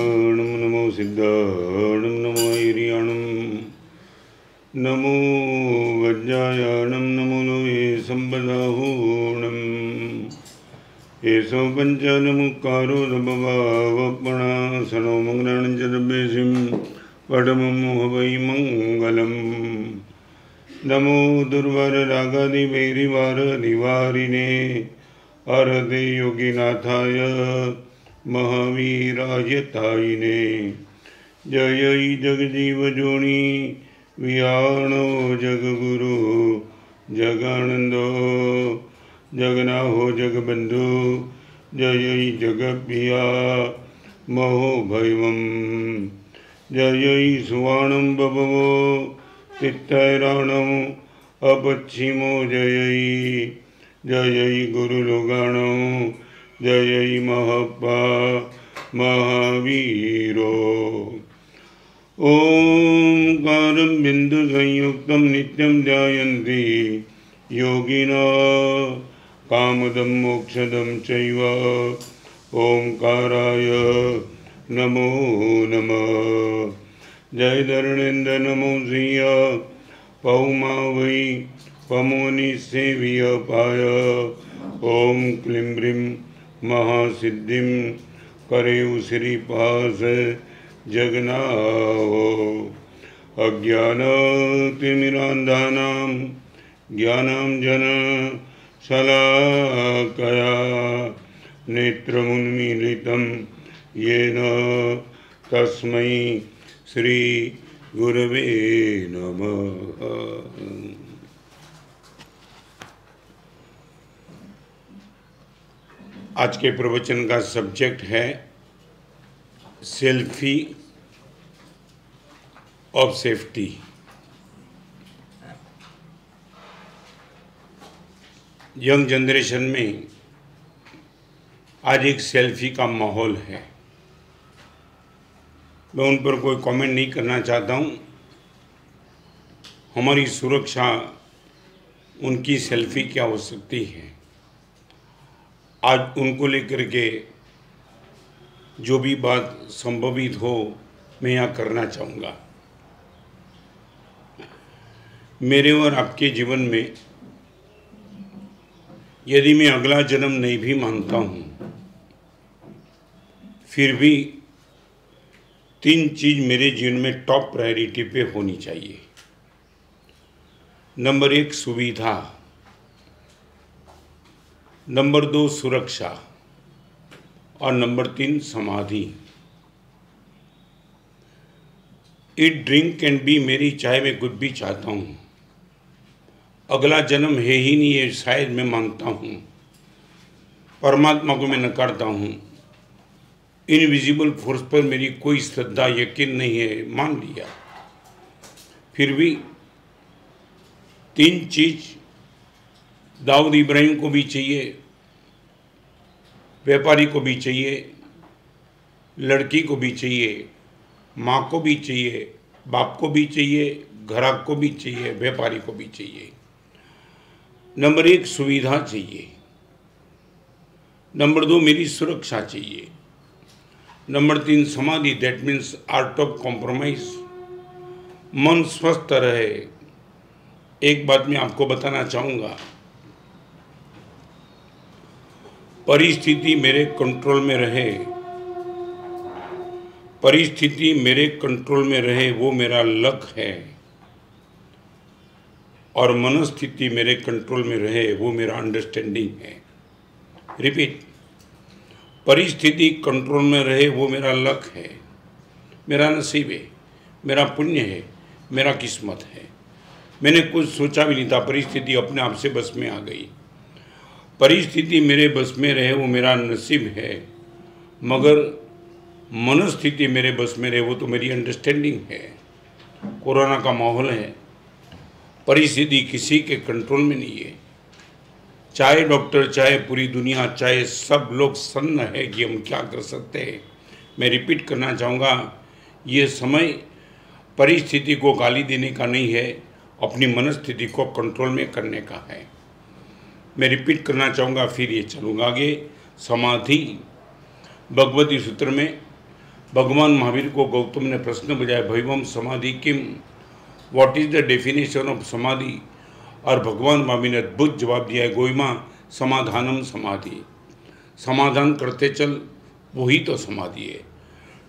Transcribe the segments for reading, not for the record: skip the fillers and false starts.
सिद्धाणं नमो सिद्धाणं नमो ऐरियाणं नमो वज्रायाणं नमो लोये संबदाहूणम् एषो पञ्चनमुक्कारो दभवावपणासनो मङ्गलानं च दभ्यसिं पठमं वै मङ्गलम् नमो दुर्वाररागादिवैरिवारनिवारिणे हरते योगिनाथाय महावीराय तायिने जय जगजीवजोनि वियाणो जगगुरु जगानंदो जगनाहो जगबंधु जय जगप्रिया महो भैवम जय सुवाणं बभवो तित्तैराणं अपच्छिमो जय गुरुलोगाणो जय महप्पा महावीरो ओंकारं बिंदु संयुक्तं नित्यं ध्यायन्ति योगिना कामदं मोक्षदं चैव ओंकाराय नमो नमः जय धरणेन्द्र नमो श्रिय पौमा वै पमोनि सेविय पाय ओम क्लीं ब्रीं महासिद्धिं करेउ श्रीपास जगन्नाथ अज्ञानतिमिरान्धानां ज्ञानाञ्जन शलाकया नेत्रमुन्मीलितं येन तस्मै श्री गुरवे नमः। आज के प्रवचन का सब्जेक्ट है selfie of safety. Young generation में आज एक सेल्फी का माहौल है। मैं उन पर कोई कमेंट नहीं करना चाहता हूँ। हमारी सुरक्षा उनकी सेल्फी क्या हो सकती है, आज उनको लेकर के जो भी बात संभवित हो मैं यहाँ करना चाहूँगा। मेरे और आपके जीवन में यदि मैं अगला जन्म नहीं भी मानता हूँ, फिर भी 3 चीज़ मेरे जीवन में टॉप प्रायोरिटी पे होनी चाहिए। नंबर 1 सुविधा, नंबर 2 सुरक्षा और नंबर 3 समाधि। ईट ड्रिंक कैन बी मेरी, चाहे मैं कुछ भी चाहता हूँ, अगला जन्म है ही नहीं है शायद मैं मानता हूँ। परमात्मा को मैं नकारता हूँ। इनविजिबल फोर्स पर मेरी कोई श्रद्धा यकीन नहीं है, मान लिया। फिर भी 3 चीज़ दाऊद इब्राहिम को भी चाहिए, व्यापारी को भी चाहिए, लड़की को भी चाहिए, माँ को भी चाहिए, बाप को भी चाहिए, ग्राहक को भी चाहिए, व्यापारी को भी चाहिए। नंबर 1 सुविधा चाहिए, नंबर 2 मेरी सुरक्षा चाहिए, नंबर 3 समाधि, that means art of compromise, मन स्वस्थ रहे। एक बात मैं आपको बताना चाहूँगा, परिस्थिति मेरे कंट्रोल में रहे, परिस्थिति मेरे कंट्रोल में रहे वो मेरा लक है, और मनस्थिति मेरे कंट्रोल में रहे वो मेरा अंडरस्टैंडिंग है। रिपीट, परिस्थिति कंट्रोल में रहे वो मेरा लक है, मेरा नसीब है, मेरा पुण्य है, मेरा किस्मत है। मैंने कुछ सोचा भी नहीं था, परिस्थिति अपने आप से बस में आ गई। परिस्थिति मेरे बस में रहे वो मेरा नसीब है, मगर मनस्थिति मेरे बस में रहे वो तो मेरी अंडरस्टैंडिंग है। कोरोना का माहौल है, परिस्थिति किसी के कंट्रोल में नहीं है। चाहे डॉक्टर, चाहे पूरी दुनिया, चाहे सब लोग सन्न है कि हम क्या कर सकते हैं। मैं रिपीट करना चाहूँगा, ये समय परिस्थिति को गाली देने का नहीं है, अपनी मनस्थिति को कंट्रोल में करने का है। मैं रिपीट करना चाहूँगा, फिर ये चलूँगा आगे। समाधि, भगवती सूत्र में भगवान महावीर को गौतम ने प्रश्न बुझाया, भैवम समाधि किम, what is the definition of samadhi. और भगवान महावीर ने अद्भुत जवाब दिया है, गोइमा समाधानम समाधि, समाधान करते चल, वही तो समाधि है।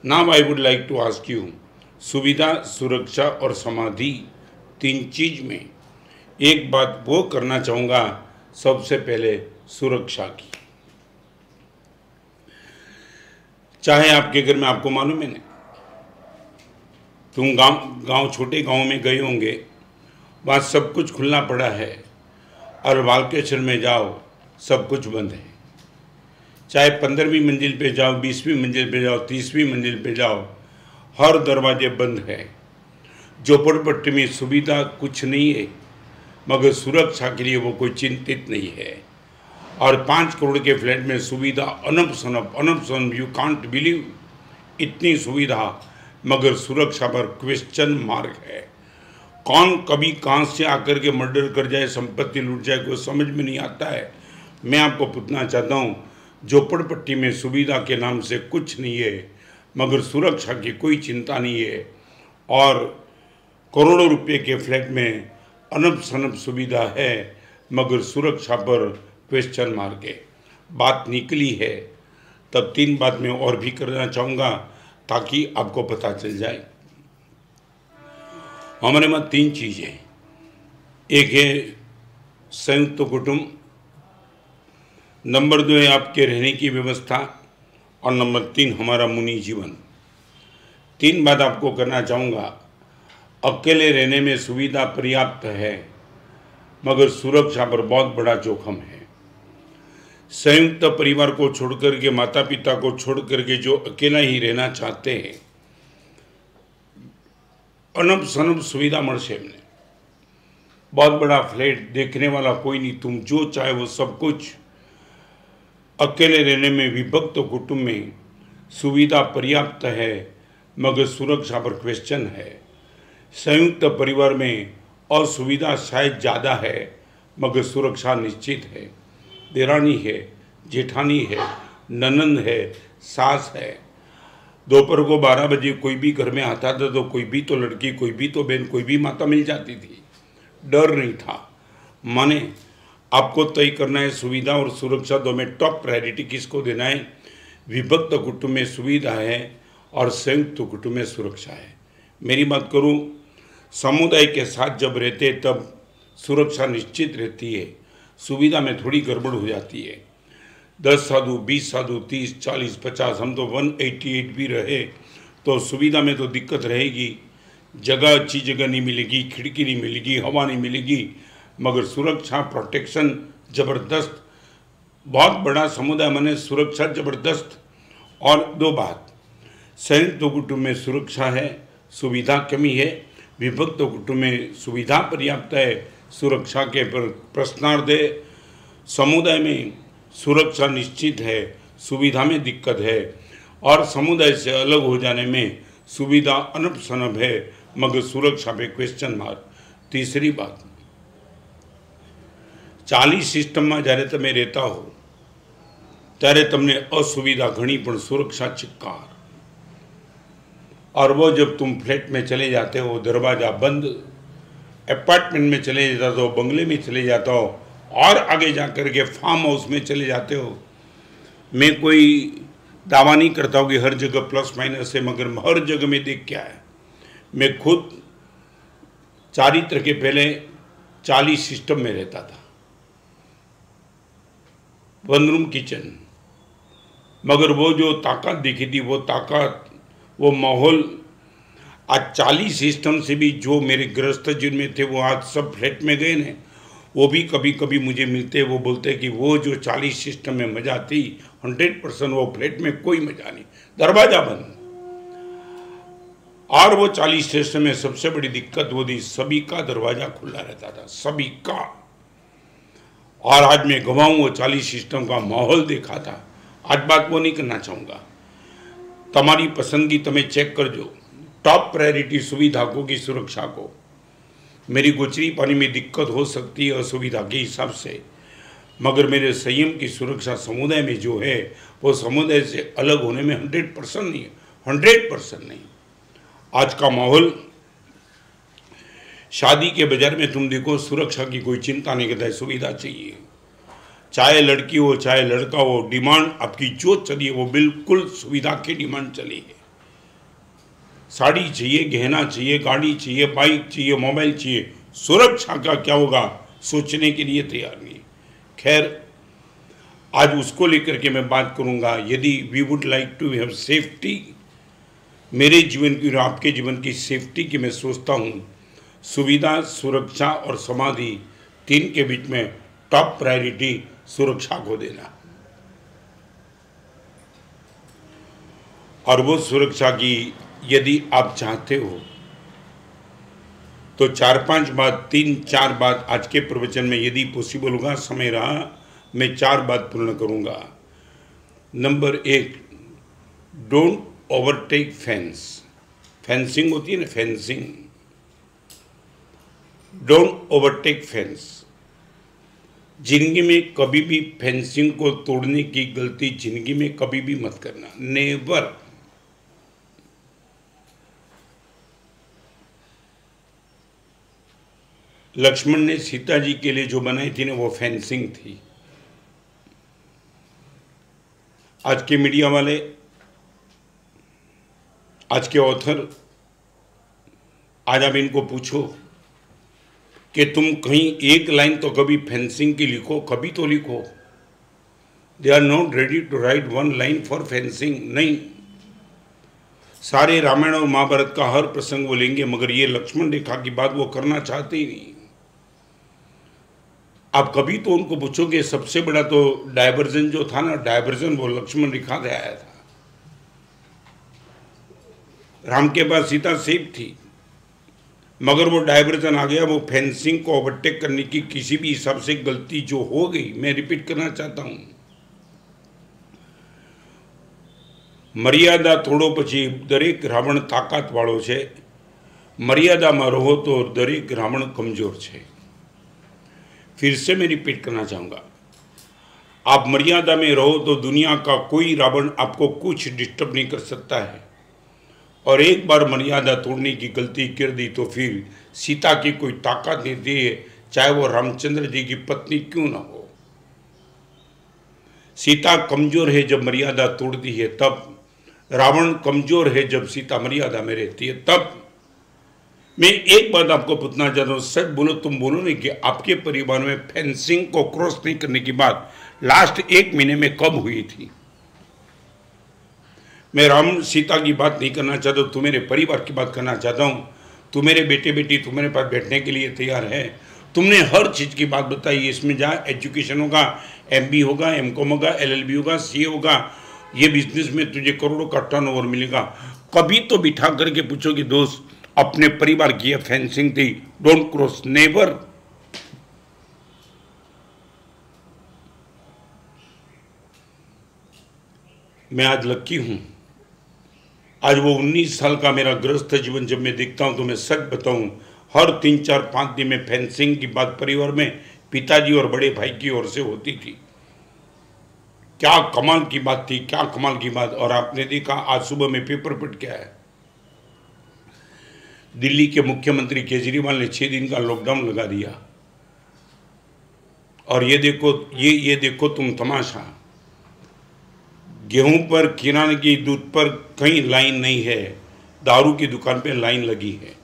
Now I would like to ask you, सुविधा, सुरक्षा और समाधि, तीन चीज में एक बात वो करना चाहूँगा, सबसे पहले सुरक्षा की। चाहे आपके घर में, आपको मालूम है ना, तुम गांव छोटे गांव में गए होंगे, वहाँ सब कुछ खुला पड़ा है, और बालकेश्वर में जाओ सब कुछ बंद है। चाहे 15वीं मंजिल पे जाओ, 20वीं मंजिल पे जाओ, 30वीं मंजिल पे जाओ, हर दरवाजे बंद है। झोपड़पट्टी में सुविधा कुछ नहीं है, मगर सुरक्षा के लिए वो कोई चिंतित नहीं है। और 5 करोड़ के फ्लैट में सुविधा अनप शनप, यू कांट बिलीव, इतनी सुविधा, मगर सुरक्षा पर क्वेश्चन मार्क है। कौन कभी कहाँ से आकर के मर्डर कर जाए, संपत्ति लूट जाए, कोई समझ में नहीं आता है। मैं आपको पूछना चाहता हूँ, झोपड़पट्टी में सुविधा के नाम से कुछ नहीं है, मगर सुरक्षा की कोई चिंता नहीं है। और करोड़ों रुपए के फ्लैट में अनप शनप सुविधा है, मगर सुरक्षा पर क्वेश्चन मार्क है। बात निकली है, तब 3 बात मैं और भी करना चाहूँगा ताकि आपको पता चल जाए। हमारे में 3 चीज़ें, एक है संयुक्त कुटुंब, नंबर 2 है आपके रहने की व्यवस्था, और नंबर 3 हमारा मुनि जीवन। 3 बात आपको करना चाहूँगा। अकेले रहने में सुविधा पर्याप्त है, मगर सुरक्षा पर बहुत बड़ा जोखिम है। संयुक्त परिवार को छोड़कर के, माता पिता को छोड़कर के जो अकेला ही रहना चाहते हैं, अनब सनब सुविधा मरसे में, बहुत बड़ा फ्लैट, देखने वाला कोई नहीं, तुम जो चाहे वो सब कुछ। अकेले रहने में, विभक्त कुटुंब में सुविधा पर्याप्त है, मगर सुरक्षा पर क्वेश्चन है। संयुक्त परिवार में असुविधा शायद ज़्यादा है, मगर सुरक्षा निश्चित है। देरानी है, जेठानी है, ननंद है, सास है। दोपहर को 12 बजे कोई भी घर में आता था तो कोई भी तो लड़की, कोई भी तो बहन, कोई भी माता मिल जाती थी, डर नहीं था। माने आपको तय करना है सुविधा और सुरक्षा दो में टॉप प्रायोरिटी किसको देना है। विभक्त कुटुंब में सुविधा है और संयुक्त कुटुंब में सुरक्षा है। मेरी बात करूं, समुदाय के साथ जब रहते तब सुरक्षा निश्चित रहती है, सुविधा में थोड़ी गड़बड़ हो जाती है। 10 साधु, 20 साधु, 30, 40, 50, हम तो 188 भी रहे तो सुविधा में तो दिक्कत रहेगी। जगह, अच्छी जगह नहीं मिलेगी, खिड़की नहीं मिलेगी, हवा नहीं मिलेगी, मगर सुरक्षा, प्रोटेक्शन ज़बरदस्त। बहुत बड़ा समुदाय माने सुरक्षा ज़बरदस्त। और 2 बात, संयुक्त कुटुंब में सुरक्षा है, सुविधा कमी है। विभक्त कुटुंब में सुविधा पर्याप्त है, सुरक्षा के पर प्रश्नार्थ है। समुदाय में सुरक्षा निश्चित है, सुविधा में दिक्कत है। और समुदाय से अलग हो जाने में सुविधा अनप शनप है, मगर सुरक्षा पे क्वेश्चन मार्क। तीसरी बात, 40 સિસ્ટમમાં જ્યારે તમે રહેતા હો ત્યારે તમને असुविधा घनी पण सुरक्षा चिक्कार। और वो जब तुम फ्लैट में चले जाते हो, दरवाज़ा बंद, अपार्टमेंट में चले जाते हो, बंगले में चले जाते हो, और आगे जा कर के फार्म हाउस में चले जाते हो। मैं कोई दावा नहीं करता हूँ कि हर जगह प्लस माइनस है, मगर हर जगह में देख क्या है। मैं खुद चारित्र के पहले 40 सिस्टम में रहता था, 1 रूम किचन, मगर वो जो ताकत दिखी थी, वो ताकत, वो माहौल, आज 40 सिस्टम से भी जो मेरे गृहस्थ जिनमें थे वो आज सब फ्लैट में गए ने। वो भी कभी कभी मुझे मिलते, वो बोलते कि वो जो 40 सिस्टम में मजा थी 100% वो फ्लैट में कोई मजा नहीं, दरवाजा बंद। और वो 40 सिस्टम में सबसे बड़ी दिक्कत वो थी, सभी का दरवाजा खुला रहता था, सभी का। और आज मैं गवाऊँ वो 40 सिस्टम का माहौल देखा था। आज बात वो नहीं करना चाहूँगा, तुम्हारी पसंदगी तुम्हें चेक कर जो। टॉप प्रायोरिटी सुविधा को की सुरक्षा को। मेरी गुजरी पानी में दिक्कत हो सकती है असुविधा के हिसाब से, मगर मेरे संयम की सुरक्षा समुदाय में जो है वो समुदाय से अलग होने में 100% नहीं है, 100% नहीं। आज का माहौल, शादी के बाजार में तुम देखो, सुरक्षा की कोई चिंता नहीं करता है, सुविधा चाहिए। चाहे लड़की हो चाहे लड़का हो, डिमांड आपकी जो चली है वो बिल्कुल सुविधा की डिमांड चली है। साड़ी चाहिए, गहना चाहिए, गाड़ी चाहिए, बाइक चाहिए, मोबाइल चाहिए। सुरक्षा का क्या होगा सोचने के लिए तैयार नहीं। खैर, आज उसको लेकर के मैं बात करूंगा। यदि we would like to have safety, मेरे जीवन की और आपके जीवन की सेफ्टी की मैं सोचता हूँ सुविधा, सुरक्षा और समाधि, तीन के बीच में टॉप प्रायोरिटी सुरक्षा को देना। और वो सुरक्षा की यदि आप चाहते हो तो 4-5 बात, 3-4 बात आज के प्रवचन में यदि पॉसिबल होगा, समय रहा, मैं 4 बात पूर्ण करूंगा। Number 1, don't overtake fence. Fencing होती है ना, फेंसिंग। Don't overtake fence. जिंदगी में कभी भी फेंसिंग को तोड़ने की गलती जिंदगी में कभी भी मत करना, नेवर। लक्ष्मण ने सीता जी के लिए जो बनाई थी ना, वो फेंसिंग थी। आज के मीडिया वाले, आज के ऑथर, आज आप इनको पूछो कि तुम कहीं एक लाइन तो कभी फेंसिंग की लिखो, कभी तो लिखो। They are not ready to write 1 line for fencing. नहीं, सारे रामायण और महाभारत का हर प्रसंग वो लेंगे, मगर ये लक्ष्मण रेखा की बात वो करना चाहते ही नहीं। आप कभी तो उनको पूछोगे, सबसे बड़ा तो डायवर्जन जो था ना, डायवर्जन वो लक्ष्मण रेखा से आया था। राम के पास सीता सेफ थी, मगर वो डायवर्जन आ गया। वो फेंसिंग को ओवरटेक करने की किसी भी हिसाब से गलती जो हो गई, मैं रिपीट करना चाहता हूं, मर्यादा तोड़ो પછી દરેક રાવણ તાકાત વાળો છે, મર્યાદામાં રહો તો દરેક રાવણ કમજોર છે। फिर से मैं रिपीट करना चाहूँगा, आप मर्यादा में रहो तो दुनिया का कोई रावण आपको कुछ डिस्टर्ब नहीं कर सकता है। और एक बार मर्यादा तोड़ने की गलती कर दी तो फिर सीता की कोई ताकत नहीं दी है, चाहे वो रामचंद्र जी की पत्नी क्यों ना हो। सीता कमजोर है जब मर्यादा तोड़ती है तब, रावण कमजोर है जब सीता मर्यादा में रहती है तब। मैं एक बात आपको पूछना चाहता हूँ, सच बोलो, तुम बोलो नहीं कि आपके परिवार में फेंसिंग को क्रॉस नहीं करने की बात लास्ट 1 महीने में कब हुई थी। मैं राम सीता की बात नहीं करना चाहता, तू मेरे परिवार की बात करना चाहता हूँ। तू मेरे बेटे बेटी तुम्हारे पास बैठने के लिए तैयार है। तुमने हर चीज़ की बात बताई, इसमें जहाँ एजुकेशन होगा, MB होगा, MCOM होगा, LLB होगा, CA होगा, ये बिजनेस में तुझे करोड़ों का टर्नओवर मिलेगा। कभी तो बिठा करके पूछो कि दोस्त, अपने परिवार की ये फेंसिंग थी, डोंट क्रॉस, नेवर। मैं आज लक्की हूं, आज वो 19 साल का मेरा गृहस्थ जीवन जब मैं देखता हूं तो मैं सच बताऊं, हर 3-4-5 दिन में फेंसिंग की बात परिवार में पिताजी और बड़े भाई की ओर से होती थी। क्या कमाल की बात थी, क्या कमाल की बात। और आपने देखा आज सुबह में पेपर पढ़ के आया, दिल्ली के मुख्यमंत्री केजरीवाल ने 6 दिन का लॉकडाउन लगा दिया। और ये देखो तुम तमाशा, गेहूं पर, किराने की दूध पर कहीं लाइन नहीं है, दारू की दुकान पे लाइन लगी है।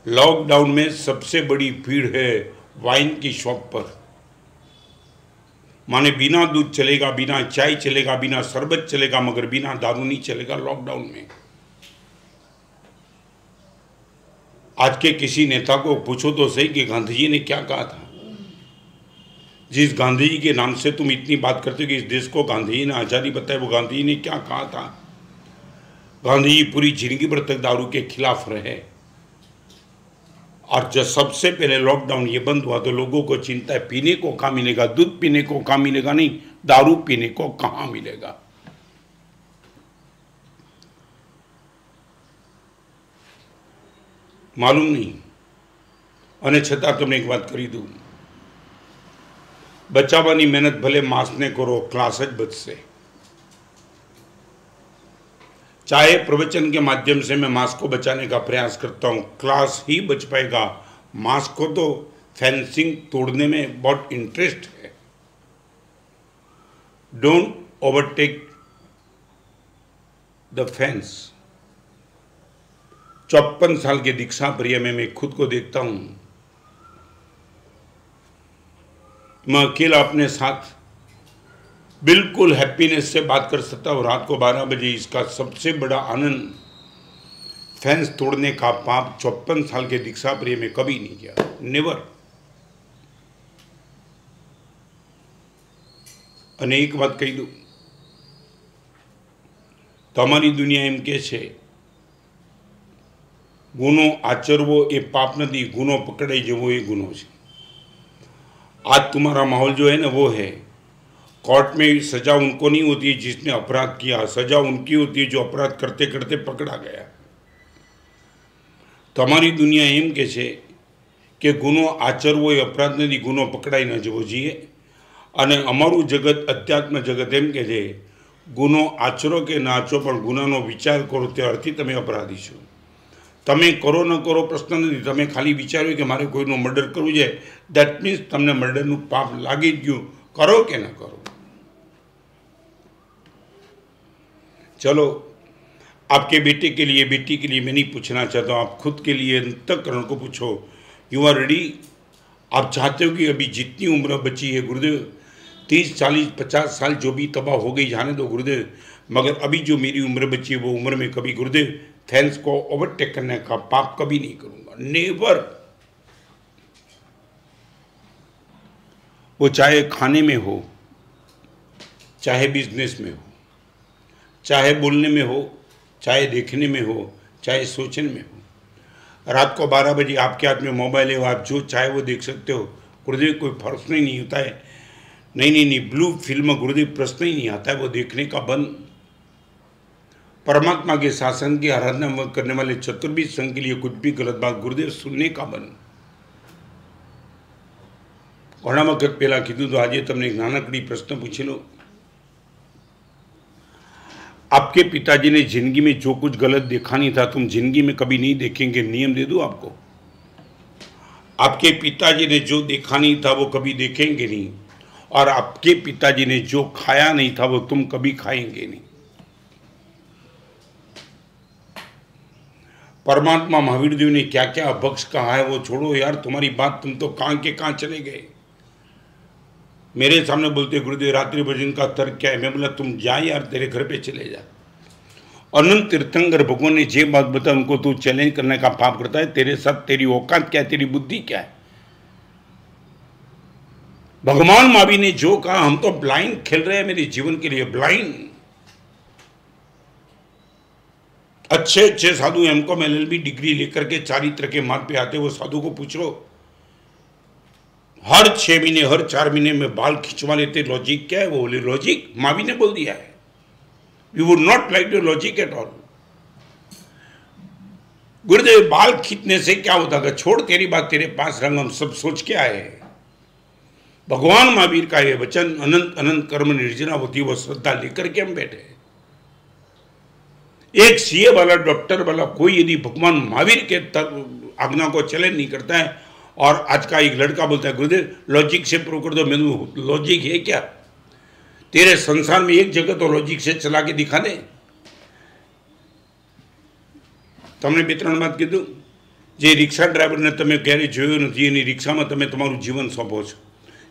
लॉकडाउन में सबसे बड़ी भीड़ है वाइन की शॉप पर। माने बिना दूध चलेगा, बिना चाय चलेगा, बिना शरबत चलेगा, मगर बिना दारू नहीं चलेगा लॉकडाउन में। आज के किसी नेता को पूछो तो सही कि गांधी जी ने क्या कहा था। जिस गांधी जी के नाम से तुम इतनी बात करते हो कि इस देश को गांधी जी ने आज़ादी बताई, वो गांधी जी ने क्या कहा था। गांधी जी पूरी जिंदगी भर तक दारू के खिलाफ रहे। और जब सबसे पहले लॉकडाउन ये बंद हुआ तो लोगों को चिंता है, पीने को कहाँ मिलेगा, दूध पीने को कहाँ मिलेगा, नहीं दारू पीने को कहाँ मिलेगा। मालूम नहीं। અને છતાં તમને એક વાત કરી દઉં, બચાવવાની મહેનત ભલે માસને કરો, ક્લાસ જ બચશે। चाहे प्रवचन के माध्यम से मैं मास को बचाने का प्रयास करता हूँ, क्लास ही बच पाएगा। मास को तो फेंसिंग तोड़ने में बहुत इंटरेस्ट है। Don't overtake the fence. 54 साल के दीक्षा प्रिय में मैं खुद को देखता हूं। मैं अकेला अपने साथ बिल्कुल हैप्पीनेस से बात कर सकता हूं। रात को 12 बजे इसका सबसे बड़ा आनंद फेंस तोड़ने का पाप 54 साल के दीक्षा प्रिय में कभी नहीं किया, नेवर। અને એક વાત કહી દઉં, તમારી દુનિયા એમ કહે છે ગુનો આચરવો એ पाप नहीं, गुनो पकड़ाई जवो ये गुनो है। आज तुम्हारा माहौल जो है ना वो है, कोर्ट में सजा उनको नहीं होती है जिसने अपराध किया, सजा उनकी होती है जो अपराध करते करते पकड़ा गया। તમારી दुनिया एम કહે છે કે ગુનો આચરવો એ अपराध नहीं, गुनो पकड़ाई न जवो જોઈએ। અને અમારું જગત અધ્યાત્મ જગત એમ કહે છે ગુનો આચરો કે ના આચરો પણ ગુનાનો વિચાર કરો ત્યારથી તમે અપરાધી છો। તમે કરો ન કરો પ્રશ્ન નથી, તમે ખાલી વિચાર્યું કે મારે કોઈનું મર્ડર કરવું છે, દેટ મીન્સ તમને મર્ડરનું પાપ લાગી જ ગયું, કરો કે ન કરો। चलो, आपके बेटे के लिए, बेटी के लिए मैं नहीं पूछना चाहता हूँ, आप खुद के लिए अंतःकरण को पूछो। You are ready? आप चाहते हो कि अभी जितनी उम्र बची है गुरुदेव, 30, 40, 50 साल जो भी तबाह हो गई जाने दो गुरुदेव, मगर अभी जो मेरी उम्र बची है वो उम्र में कभी गुरुदेव फैंस को ओवरटेक करने का पाप कभी नहीं करूंगा, नेवर। वो चाहे खाने में हो, चाहे बिजनेस में हो, चाहे बोलने में हो, चाहे देखने में हो, चाहे सोचने में हो। रात को 12 बजे आपके हाथ में मोबाइल है, आप जो चाहे वो देख सकते हो गुरुदेव, कोई फर्क नहीं होता है। नहीं, ब्लू फिल्म गुरुदेव प्रश्न ही नहीं आता है, वो देखने का बंद। परमात्मा के शासन की आराधना करने वाले चतुर्भुज संघ के लिए कुछ भी गलत बात गुरुदेव सुनने का बंद। घणा वखत पहला कीधुं तो आज तमने एक नानकड़ी प्रश्न पूछी लो। आपके पिताजी ने जिंदगी में जो कुछ गलत देखा नहीं था, तुम जिंदगी में कभी नहीं देखेंगे, नियम दे दूं आपको। आपके पिताजी ने जो देखा नहीं था वो कभी देखेंगे नहीं, और आपके पिताजी ने जो खाया नहीं था वो तुम कभी खाएंगे नहीं। परमात्मा महावीर देव ने क्या क्या अभक्ष कहा है वो छोड़ो यार, तुम्हारी बात, तुम तो कहां के कहां चले गए। मेरे सामने बोलते गुरुदेव रात्रि भजन का तर्क क्या है, मैं बोला तुम जा यार, तेरे घर पे चले जा। अनंत तीर्थंकर भगवान ने जे बात बताया उनको तू चैलेंज करने का पाप करता है, तेरे साथ तेरी औकात क्या है, तेरी बुद्धि क्या है। भगवान महावीर ने जो कहा, हम तो ब्लाइंड खेल रहे हैं मेरे जीवन के लिए, ब्लाइंड। अच्छे साधु एमकॉम एलएलबी डिग्री लेकर के चारित्र के मार्ग पे आते, वो साधु को पूछ लो, हर 6 महीने, हर 4 महीने में बाल खिंचवा लेते, लॉजिक क्या है? वो बोले लॉजिक महावीर ने बोल दिया है। We would not like your logic at all. Gurudev बाल खींचने से क्या होता है? छोड़ तेरी बात, तेरे पास रंग, हम सब सोच के आए हैं। भगवान महावीर का ये वचन, अनंत अनंत कर्म निर्जना होती, वो श्रद्धा लेकर के हम बैठे। एक सीए वाला, डॉक्टर वाला कोई यदि भगवान महावीर के आज्ञा को चैलेंज नहीं करता है, और आज का एक लड़का बोलता है गुरुदेव लॉजिक से प्रूव कर दो, मैंने लॉजिक है क्या? तेरे संसार में एक जगह तो लॉजिक से चला के दिखा दे। तमने 2-3 बात कीधुं, जे रिक्शा ड्राइवर ने तमे क्यारे जोयो नथी, एनी रिक्शामां तमे तमारुं जीवन सोंपो छो।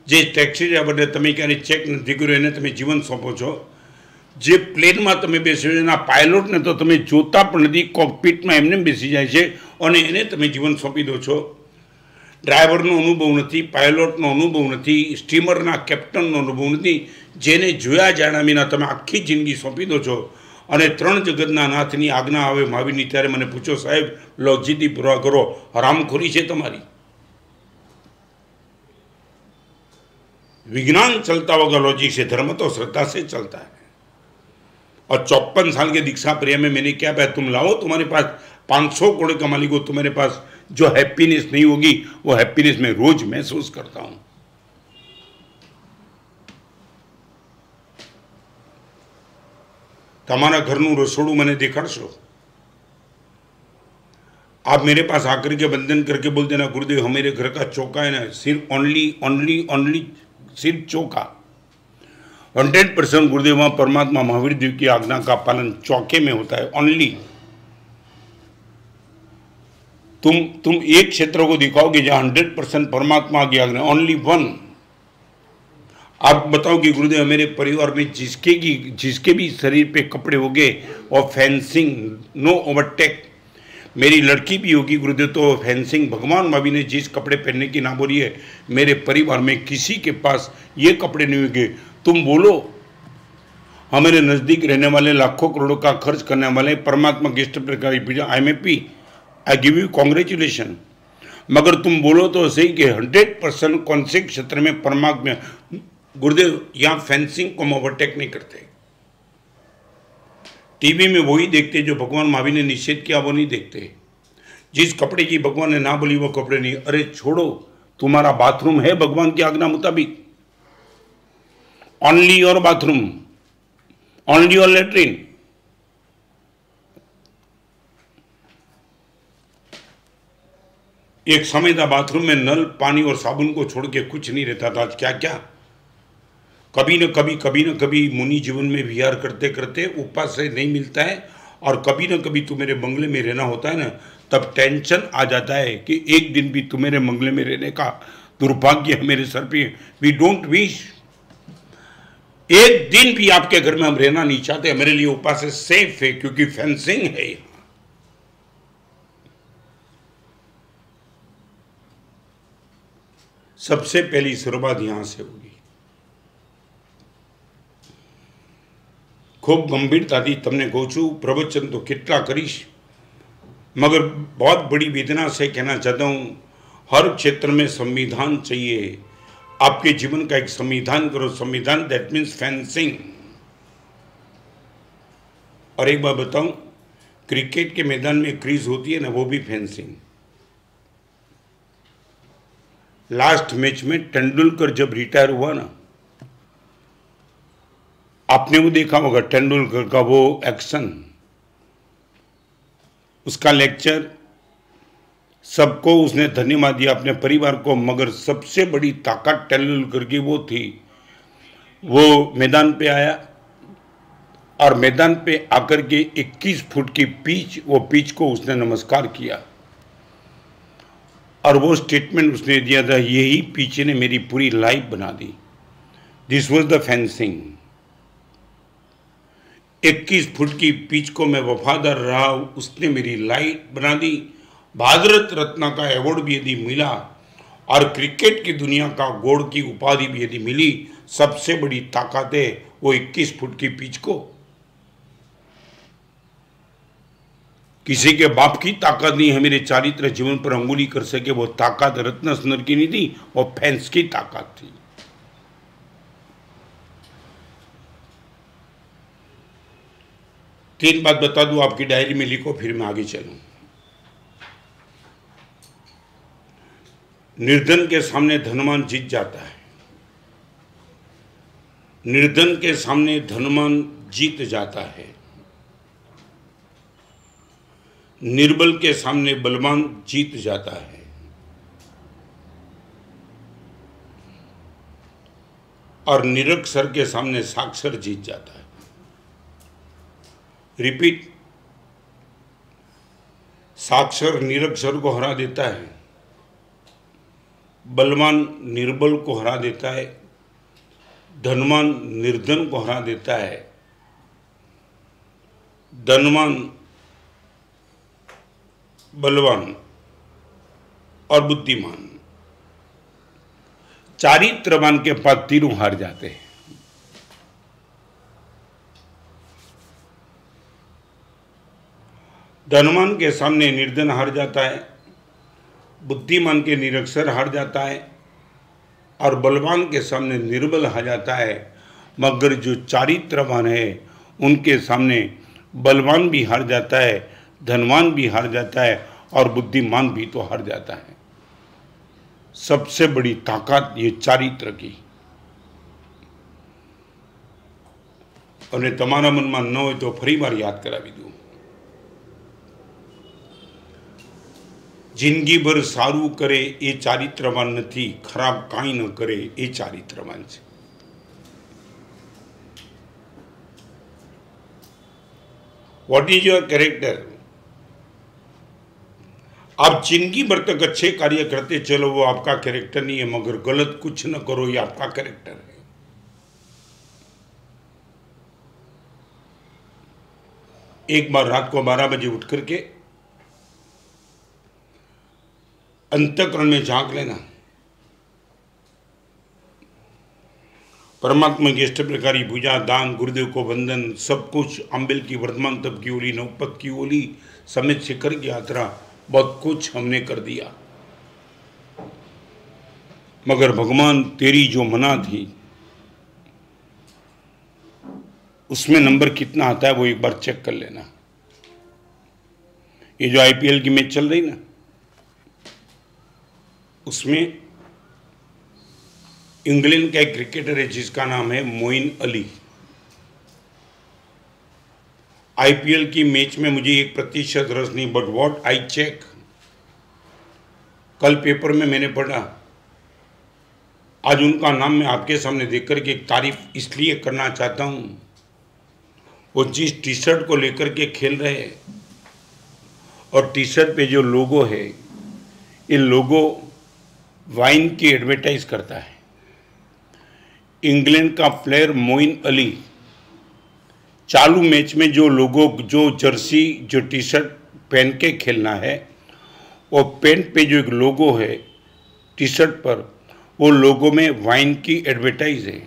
जे टेक्सी ड्राइवर ने तमे क्यारे चेक नथी कर्यो एने तमे जीवन सोंपो छो। जे प्लेन में तमे बेस्यो छो एना पायलट ने तो तमे जोता पण नथी, कॉकपीट में एमने बेसी जाय छे अने एने तमे जीवन सोंपी दो छो। ड्राइवरनो अनुभव नहीं, पायलटनो अनुभव नहीं, स्टीमरना कैप्टननो अनुभव नहीं, जेने जोया जाणा विना तमे आखी जिंदगी सौंपी दो छो। अने 3 जगतना नाथनी आज्ञा आवे महावीरनी त्यारे मने पूछो साहेब लॉजिकथी पूरा करो, हरामखोरी छे तमारी। विज्ञान चलता होगा लॉजिक से, धर्म तो श्रद्धा से चलता है। और 54 साल के दीक्षा प्रिय में मैंने क्या पाया, तुम लाओ, तुम्हारे पास 500 करोड़ का मालिक हो, तुम्हारे पास जो हैप्पीनेस नहीं होगी वो हैप्पीनेस मैं रोज महसूस करता हूं। તમારા ઘરનું રસોડું મને દેખાડશો? आप मेरे पास आकर के वंदन करके बोल देना गुरुदेव हम मेरे घर का चौका है ना, सिर्फ ओनली सिर्फ चौका। 100% गुरुदेव वहाँ परमात्मा महावीर देव की आज्ञा का पालन चौके में होता है। ओनली तुम एक क्षेत्र को दिखाओगे जहाँ 100% परमात्मा की आज्ञा, ओनली वन। आप बताओ कि गुरुदेव मेरे परिवार में जिसके भी शरीर पे कपड़े हो गए और फेंसिंग, नो ओवरटेक। मेरी लड़की भी होगी गुरुदेव तो फेंसिंग, भगवान भाभी ने जिस कपड़े पहनने की ना बोली है, मेरे परिवार में किसी के पास ये कपड़े नहीं होंगे। तुम बोलो हमारे नज़दीक रहने वाले लाखों करोड़ों का खर्च करने वाले परमात्मा की इष्ट प्रकार पूजा, I am happy, I give you congratulation. मगर तुम बोलो तो सही कि 100% कौन से क्षेत्र में परमात्मा, गुरुदेव यहाँ फेंसिंग को हम ओवरटेक नहीं करते। टीवी में वही देखते जो भगवान महावीर ने निषेध किया वो नहीं देखते। जिस कपड़े की भगवान ने ना बोली वो कपड़े नहीं। अरे छोड़ो, तुम्हारा बाथरूम है भगवान की आज्ञा मुताबिक, only your bathroom, only your latrine. एक समय था बाथरूम में नल, पानी और साबुन को छोड़ के कुछ नहीं रहता था। आज क्या क्या कभी न कभी मुनि जीवन में विहार करते करते ऊपर से नहीं मिलता है, और कभी न कभी तुम्हारे बंगले में रहना होता है ना, तब टेंशन आ जाता है कि एक दिन भी तुम्हारे बंगले में रहने का दुर्भाग्य है मेरे सर पे। वी डोंट विश, एक दिन भी आपके घर में हम रहना नहीं चाहते। मेरे लिए ऊपर से सेफ है क्योंकि फेंसिंग है। सबसे पहली शुरुआत यहां से होगी। खूब गंभीरताथी तमने कहूँ छू, प्रवचन तो कितना करीश, मगर बहुत बड़ी वेदना से कहना चाहता हूँ, हर क्षेत्र में संविधान चाहिए। आपके जीवन का एक संविधान करो। संविधान दैट मीन्स फेंसिंग। और एक बात बताऊं, क्रिकेट के मैदान में क्रीज होती है ना, वो भी फेंसिंग। लास्ट मैच में तेंदुलकर जब रिटायर हुआ ना, आपने वो देखा होगा तेंदुलकर का वो एक्शन, उसका लेक्चर, सबको उसने धन्यवाद दिया, अपने परिवार को। मगर सबसे बड़ी ताकत तेंदुलकर की वो थी, वो मैदान पे आया और मैदान पे आकर के 21 फुट की पिच, वो पिच को उसने नमस्कार किया और वो स्टेटमेंट उसने दिया था, यही पिच ने मेरी पूरी लाइफ बना दी। This was the fencing. 21 foot की पिच को मैं वफादार रहा, उसने मेरी लाइफ बना दी। भारत रत्न का अवार्ड भी यदि मिला और क्रिकेट की दुनिया का गोल्ड की उपाधि भी यदि मिली, सबसे बड़ी ताकत है वो 21 फुट की पिच को। किसी के बाप की ताकत नहीं है मेरे चारित्र जीवन पर अंगुली कर सके, वो ताकत रत्न सुंदर की नहीं थी, वो फैंस की ताकत थी। तीन बात बता दूं, आपकी डायरी में लिखो, फिर मैं आगे चलूं। निर्धन के सामने धनवान जीत जाता है। निर्धन के सामने धनवान जीत जाता है। निर्बल के सामने बलवान जीत जाता है। और निरक्षर के सामने साक्षर जीत जाता है। रिपीट, साक्षर निरक्षर को हरा देता है, बलवान निर्बल को हरा देता है, धनवान निर्धन को हरा देता है, धनवान बलवान और बुद्धिमान चारित्रवान के पास तीनों हार जाते हैं। धनवान के सामने निर्धन हार जाता है, बुद्धिमान के निरक्षर हार जाता है और बलवान के सामने निर्बल हार जाता है। मगर जो चारित्रवान है उनके सामने बलवान भी हार जाता है, धनवान भी हार जाता है और बुद्धिमान भी तो हार जाता है। सबसे बड़ी ताकत ये चारित्र की। અને તમારા મનમાં ન હોય તો ફરીવાર યાદ કરાવી દઉં. જિંદગીભર સારું કરે એ ચારિત્રવાન નથી, ખરાબ કાંઈ ન કરે એ ચારિત્રવાન છે. What is your character? आप जिंदगी भर तक अच्छे कार्य करते चलो, वो आपका कैरेक्टर नहीं है, मगर गलत कुछ न करो ये आपका कैरेक्टर है. एक बार रात को 12 बजे उठ करके अंतःकरण में झांक लेना. परमात्मा की अष्ट प्रकारी पूजा, दान, गुरुदेव को वंदन, सब कुछ, अम्बिल की वर्तमान तब की ओली, नवपत की ओली, समेत शिखर की यात्रा, बहुत कुछ हमने कर दिया. मगर भगवान तेरी जो मना थी उसमें नंबर कितना आता है वो एक बार चेक कर लेना. ये जो आईपीएल की मैच चल रही ना, उसमें इंग्लैंड का एक क्रिकेटर है जिसका नाम है मोइन अली. आईपीएल की मैच में मुझे 1% रस नहीं, बट व्हाट आई चेक, कल पेपर में मैंने पढ़ा, आज उनका नाम मैं आपके सामने देख कर के एक तारीफ इसलिए करना चाहता हूं, वो जिस टी शर्ट को लेकर के खेल रहे हैं और टी शर्ट पे जो लोगो है, ये लोगो वाइन की एडवर्टाइज करता है. इंग्लैंड का प्लेयर मोइन अली चालू मैच में जो लोगो, जो जर्सी, जो टी शर्ट पहन के खेलना है, और पैंट पे जो एक लोगो है टी शर्ट पर, वो लोगो में वाइन की एडवर्टाइज है.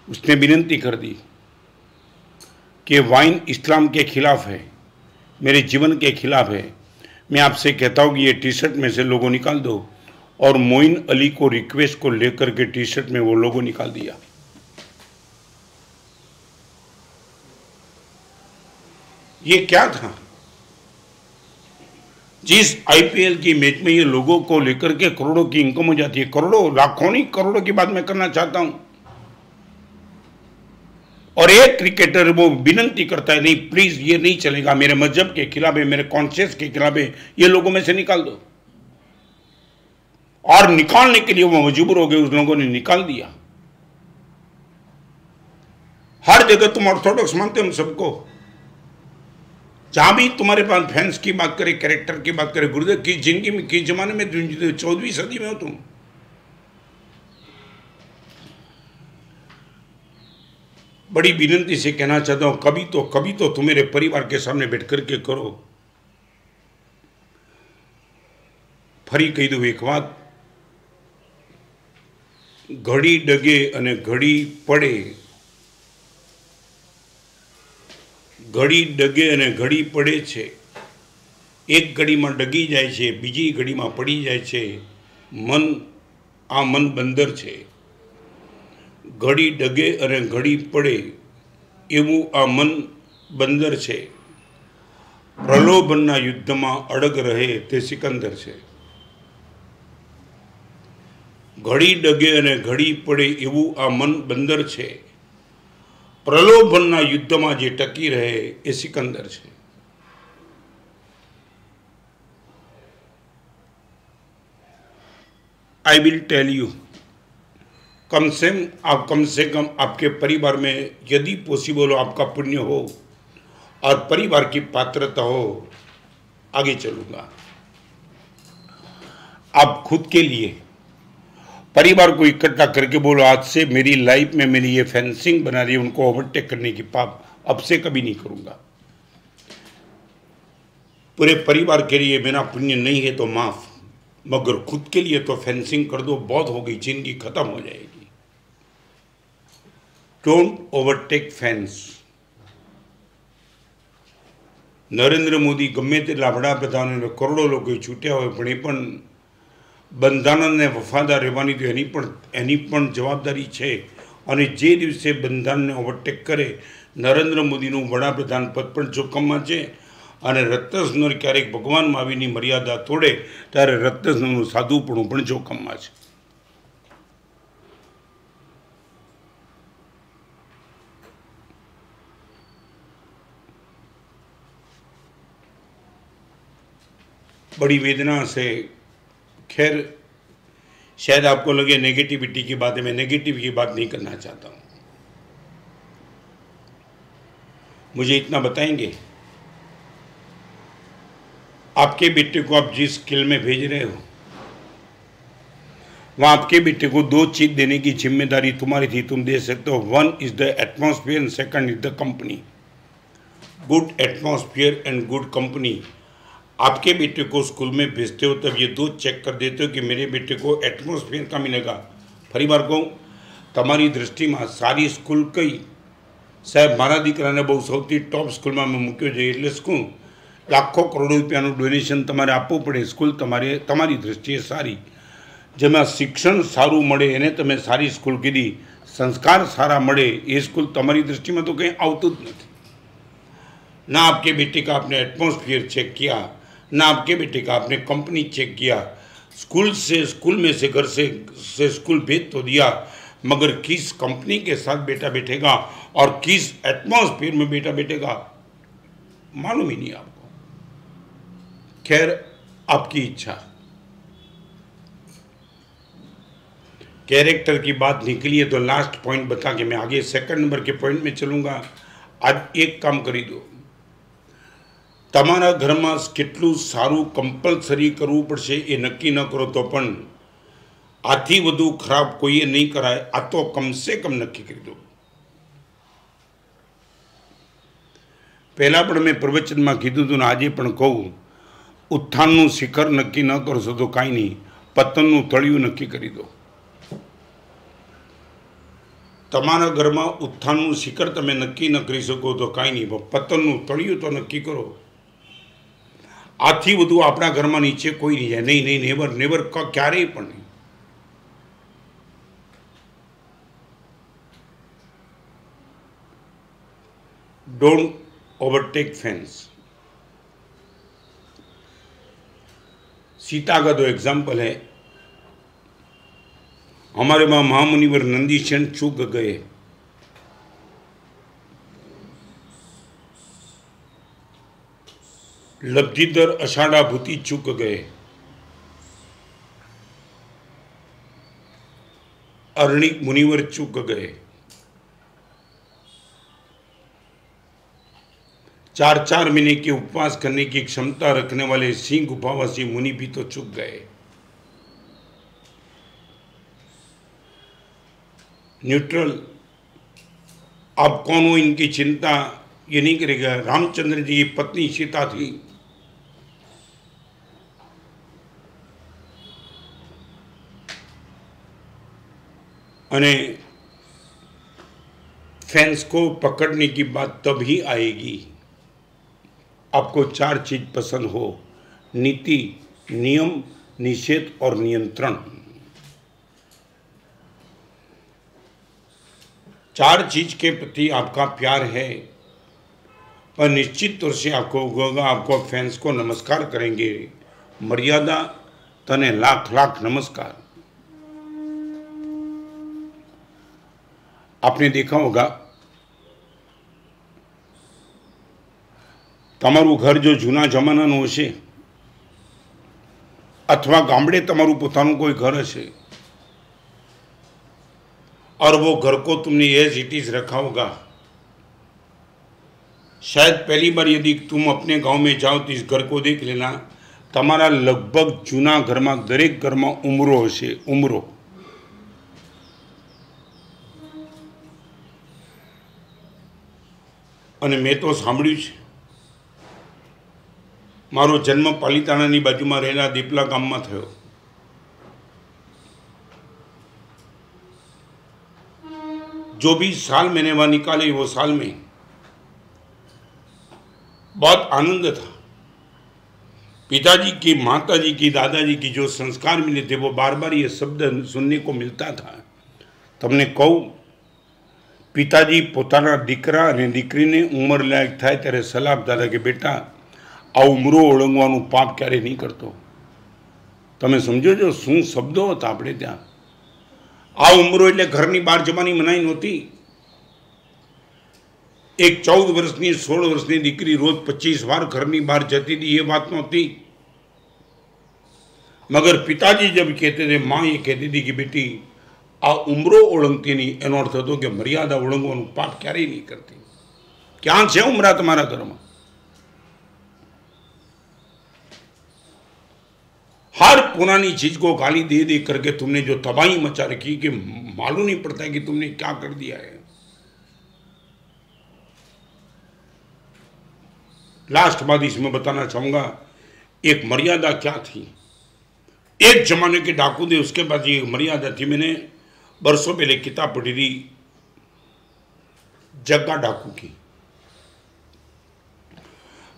उसने विनती कर दी कि वाइन इस्लाम के खिलाफ है, मेरे जीवन के खिलाफ है, मैं आपसे कहता हूँ कि ये टी शर्ट में से लोगो निकाल दो. और मोइन अली को रिक्वेस्ट को लेकर के टी शर्ट में वो लोगो निकाल दिया. ये क्या था? जिस आईपीएल की मैच में ये लोगों को लेकर के करोड़ों की इनकम हो जाती है, करोड़ों, लाखों नहीं, करोड़ों की बात मैं करना चाहता हूं. और एक क्रिकेटर वो विनती करता है, नहीं प्लीज ये नहीं चलेगा, मेरे मजहब के खिलाफ है, मेरे कॉन्शियस के खिलाफ है, ये लोगों में से निकाल दो. और निकालने के लिए वो मजबूर हो गए, उस लोगों ने निकाल दिया. हर जगह तुम ऑर्थोडॉक्स मानते हो हम सबको, जहां भी तुम्हारे पास फैंस की बात करें, कैरेक्टर की बात करें, गुरुदेव की जिंदगी में, किस जमाने में, 14वीं सदी में हो तुम. बड़ी विनती से कहना चाहता हूं, कभी तो तुम मेरे परिवार के सामने बैठ करके करो. फरी कही दू एक बात, घड़ी डगे अने घड़ी पड़े, घड़ी डगे अने घड़ी पड़े छे. एक घड़ी में डगी जाए छे, बीजी घड़ी में पड़ी जाए छे. मन, आ मन बंदर छे. घड़ी डगे अने घड़ी पड़े एवं आ मन बंदर छे. प्रलोभनना युद्ध में अड़ग रहे ते सिकंदर छे. घड़ी डगे अने घड़ी पड़े एवं आ मन बंदर छे. प्रलोभनना युद्ध में जे टकी रहे ए सिकंदर छे. आई विल टेल यू, कम से कम आपके परिवार में यदि पॉसिबल हो, आपका पुण्य हो और परिवार की पात्रता हो, आगे चलूंगा. आप खुद के लिए परिवार को इकट्ठा करके बोलो, आज से मेरी लाइफ में मेरी ये फेंसिंग बना रही है, उनको ओवरटेक करने की पाप अब से कभी नहीं करूंगा. पूरे परिवार के लिए मेरा पुण्य नहीं है तो माफ, मगर खुद के लिए तो फेंसिंग कर दो. बहुत हो गई, जिंदगी खत्म हो जाएगी. Don't overtake fence. Narendra Modi गमे तेटला वडाप्रधान करोड़ों लोग छूट्या हो, पण બંધારણને વફાદાર રહેવાની તો એની પણ જવાબદારી છે. અને જે દિવસે બંધારણને ઓવરટેક કરે, નરેન્દ્ર મોદીનું વડાપ્રધાન પદ પણ જોખમમાં છે. અને રત્નસુંદર ક્યારેક ભગવાન મહાવીરની મર્યાદા તોડે ત્યારે રત્નસુંદરનું સાધુપણું પણ જોખમમાં છે. बड़ी वेदना से, खैर शायद आपको लगे नेगेटिविटी की बात है, मैं नेगेटिव की बात नहीं करना चाहता हूँ। मुझे इतना बताएंगे, आपके बेटे को आप जिस स्किल में भेज रहे हो, वहां आपके बेटे को 2 चीज देने की जिम्मेदारी तुम्हारी थी, तुम दे सकते हो। 1 is the atmosphere and 2nd is the company. Good atmosphere and good company. आपके बेटे को स्कूल में भेजते हो तब ये 2 चेक कर देते हो कि मेरे बेटे को एटमॉस्फेयर का मिलेगा। फरी बार कहूँ, तमारी दृष्टि में सारी स्कूल कई साहेब मारा दीकराने बहु सौथी टॉप स्कूल में मूक्यो है, એટલે શું લાખો કરોડો રૂપિયાનું ડોનેશન તમારે આપવું પડે। સ્કૂલ તમારી દૃષ્ટિએ સારી, જેમાં શિક્ષણ સારું મળે એને તમે સારી સ્કૂલ કીધી, સંસ્કાર સારા મળે એ સ્કૂલ તમારી દૃષ્ટિમાં તો કંઈ આવતું જ નથી। ना आपके बेटे का आपने एटमॉस्फेयर चेक किया, ना आपके बेटे का आपने कंपनी चेक किया। स्कूल में से घर से स्कूल भेज तो दिया, मगर किस कंपनी के साथ बेटा बैठेगा और किस एटमॉस्फेयर में बेटा बैठेगा मालूम ही नहीं आपको। खैर, आपकी इच्छा। कैरेक्टर की बात निकली है तो लास्ट पॉइंट बता के मैं आगे 2nd नंबर के पॉइंट में चलूंगा। आज एक काम करी दो, તમારા ઘરમાં કેટલું સારું કમ્પલસરી કરવું પડશે એ નક્કી ન કરો તો પણ આથી વધુ ખરાબ કોઈએ નહીં કરાય, આ તો કમસે કમ નક્કી કરી દો। પહેલાં પણ મેં પ્રવચનમાં કીધું હતું ને આજે પણ કહું, ઉત્થાનનું શિખર નક્કી ન કરશો તો કાંઈ નહીં, પતનનું તળિયું નક્કી કરી દો। તમારા ઘરમાં ઉત્થાનનું શિખર તમે નક્કી ન કરી શકો તો કાંઈ નહીં, પતનનું તળિયું તો નક્કી કરો। આથી વધુ આપણા ઘરમાં નીચે કોઈ નહીં જાય, નહીં નહીં, નેવર નેવર, ક્યારેય પણ નહીં। Don't overtake fans. सीता का तो एग्जाम्पल है, हमारे वहाँ महामुनिवर नंदीसेन चूक गए, लब्धिधर अषाढ़ा भूति चूक गए, अर्णिक मुनिवर चूक गए, 4-4 महीने के उपवास करने की क्षमता रखने वाले सिंह गुफावासी मुनि भी तो चूक गए। न्यूट्रल, आप कौन हो इनकी चिंता ये नहीं करेगा। रामचंद्र जी की पत्नी सीता थी, अने फैंस को पकड़ने की बात तभी आएगी आपको 4 चीज पसंद हो, नीति, नियम, निषेध और नियंत्रण। 4 चीज के प्रति आपका प्यार है और निश्चित तौर से आपको होगा, आपको फैंस को नमस्कार करेंगे। मर्यादा तने लाख लाख नमस्कार। आपने देखा होगा, तमारू घर जो जूना जमानाનું હશે अथवा गामड़े तमारू पोताનું कोई घर હશે और वो घर को तुमने एज इट इज रखा होगा। शायद पहली बार यदि तुम अपने गांव में जाओ तो इस घर को देख लेना, तमारा लगभग जूना घर में दरेक घर में उमरो हશે, उमरो। અને મેં તો સાંભળ્યું છે, મારો જન્મ પાલિતાણાની બાજુમાં રહેલા દીપલા ગામમાં થયો। जो भी साल मैंने वहाँ निकाले वो साल में बहुत आनंद था। पिताजी की, माताजी की, दादाजी की जो संस्कार मिले थे वो बार बार ये शब्द सुनने को मिलता था। तमने कहूँ, पिताजी पोताना दीकरा अने दीकरीने उमर लायक थाय त्यारे सलाह आपता था कि बेटा आ उमरो ओळंगवानुं पाप क्यारे नहीं करतो। तमे समझो जो शुं शब्दों हता आपणे त्यां। आ उमरो एटले घरनी बहार जवानी मनाई नहोती। एक 14 वर्षनी 16 वर्षनी दीकरी रोज 25 वार घरनी बहार जती थी, ये बात नहोती। मगर पिताजी जब कहते थे, माँ ये कहती थी कि बेटी आ उम्रो ओळंगती नहीं, एनो अर्थ હતો કે મર્યાદા ઓળંગવાનું પાપ ક્યારેય નહીં કરતી. ક્યાં છે ઉમરા તમારા ઘરમાં? हर पुरानी चीज को गाली दे दे करके तुमने जो तबाही मचा रखी कि मालूम नहीं पड़ता है कि तुमने क्या कर दिया है. लास्ट बात इसमें बताना चाहूंगा, एक मर्यादा क्या थी. एक जमाने के डाकू थे, उसके बाद ये मर्यादा थी. मैंने बरसों पहले किताब पढ़ी थी जग्गा डाकू की.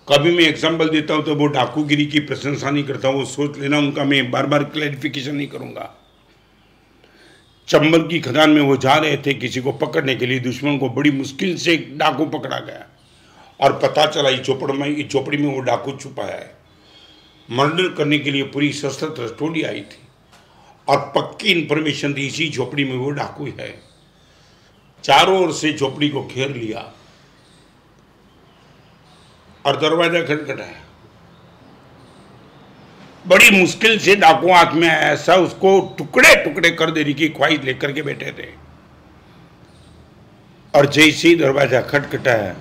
कभी मैं एग्जाम्पल देता हूं तो वो डाकूगिरी की प्रशंसा नहीं करता, वो सोच लेना उनका, मैं बार बार क्लैरिफिकेशन नहीं करूंगा. चंबल की खदान में वो जा रहे थे किसी को पकड़ने के लिए. दुश्मन को बड़ी मुश्किल से एक डाकू पकड़ा गया और पता चला इस झोपड़ी में वो डाकू छुपाया है. मर्डर करने के लिए पूरी सशस्त्र टोली आई थी और पक्की इंफॉर्मेशन थी इसी झोपड़ी में वो डाकू है. चारों ओर से झोपड़ी को घेर लिया और दरवाजा खटखटाया. बड़ी मुश्किल से डाकू हाथ में आया, ऐसा उसको टुकड़े टुकड़े कर देने की ख्वाहिश लेकर के बैठे थे. और जैसे ही दरवाजा खटखटाया,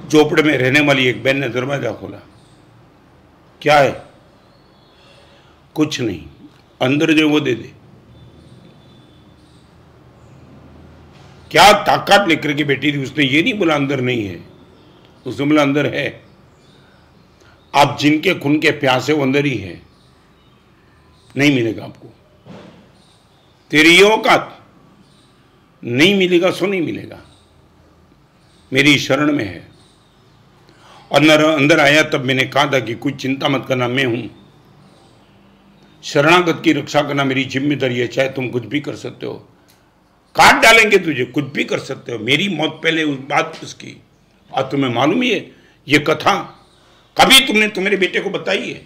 झोपड़े में रहने वाली एक बहन ने दरवाजा खोला. क्या है? कुछ नहीं, अंदर जो वो दे दे. क्या ताकत लेकर के बैठी थी. उसने ये नहीं बोला अंदर नहीं है, उसने बोला अंदर है. आप जिनके खून के प्यासे वो अंदर ही है, नहीं मिलेगा आपको. तेरी ये औकात, नहीं मिलेगा सो नहीं मिलेगा, मेरी शरण में है. अंदर आया तब मैंने कहा था कि कुछ चिंता मत करना, मैं हूं. शरणागत की रक्षा करना मेरी जिम्मेदारी है. चाहे तुम कुछ भी कर सकते हो, काट डालेंगे तुझे, कुछ भी कर सकते हो. मेरी मौत पहले उस बात उसकी. और तुम्हें मालूम ही है ये कथा कभी तुमने तुम्हारे बेटे को बताई है?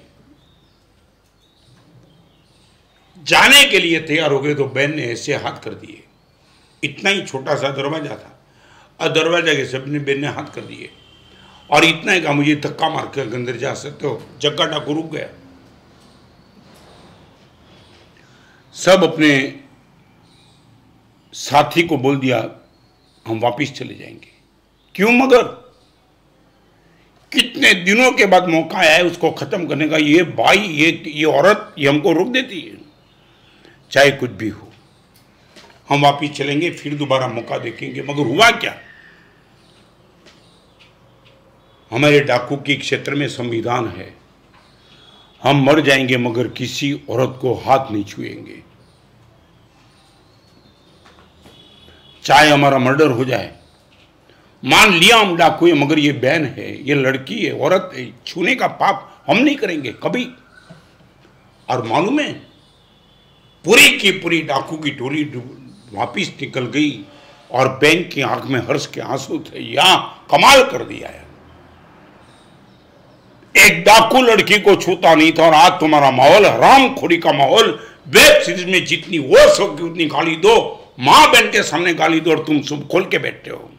जाने के लिए तैयार हो गए तो बहन ने ऐसे हाथ कर दिए. इतना ही छोटा सा दरवाजा था और दरवाजा के सबने बहन ने हाथ कर दिए और इतना ही कहा, मुझे धक्का मार कर अंदर जा सकते हो. जग्गा डाकू रुक गया. सब अपने साथी को बोल दिया हम वापिस चले जाएंगे. क्यों? मगर कितने दिनों के बाद मौका आया है उसको खत्म करने का. ये भाई, ये औरत, ये हमको रोक देती है. चाहे कुछ भी हो, हम वापिस चलेंगे, फिर दोबारा मौका देखेंगे. मगर हुआ क्या? हमारे डाकू के क्षेत्र में संविधान है, हम मर जाएंगे मगर किसी औरत को हाथ नहीं छुएंगे. चाहे हमारा मर्डर हो जाए, मान लिया हम डाकू है मगर ये बहन है, ये लड़की है, औरत है, छूने का पाप हम नहीं करेंगे कभी. और मालूम है, पूरी की पूरी डाकू की टोली वापिस निकल गई और बहन की आंख में हर्ष के आंसू थे. यहां कमाल कर दिया है. एक डाकू लड़की को छूता नहीं था और आज तुम्हारा माहौल हरामखोरी का माहौल. वेब सीरीज में जितनी वो सब उतनी गाली दो, मां बहन के सामने गाली दो और तुम सब खोल के बैठते हो.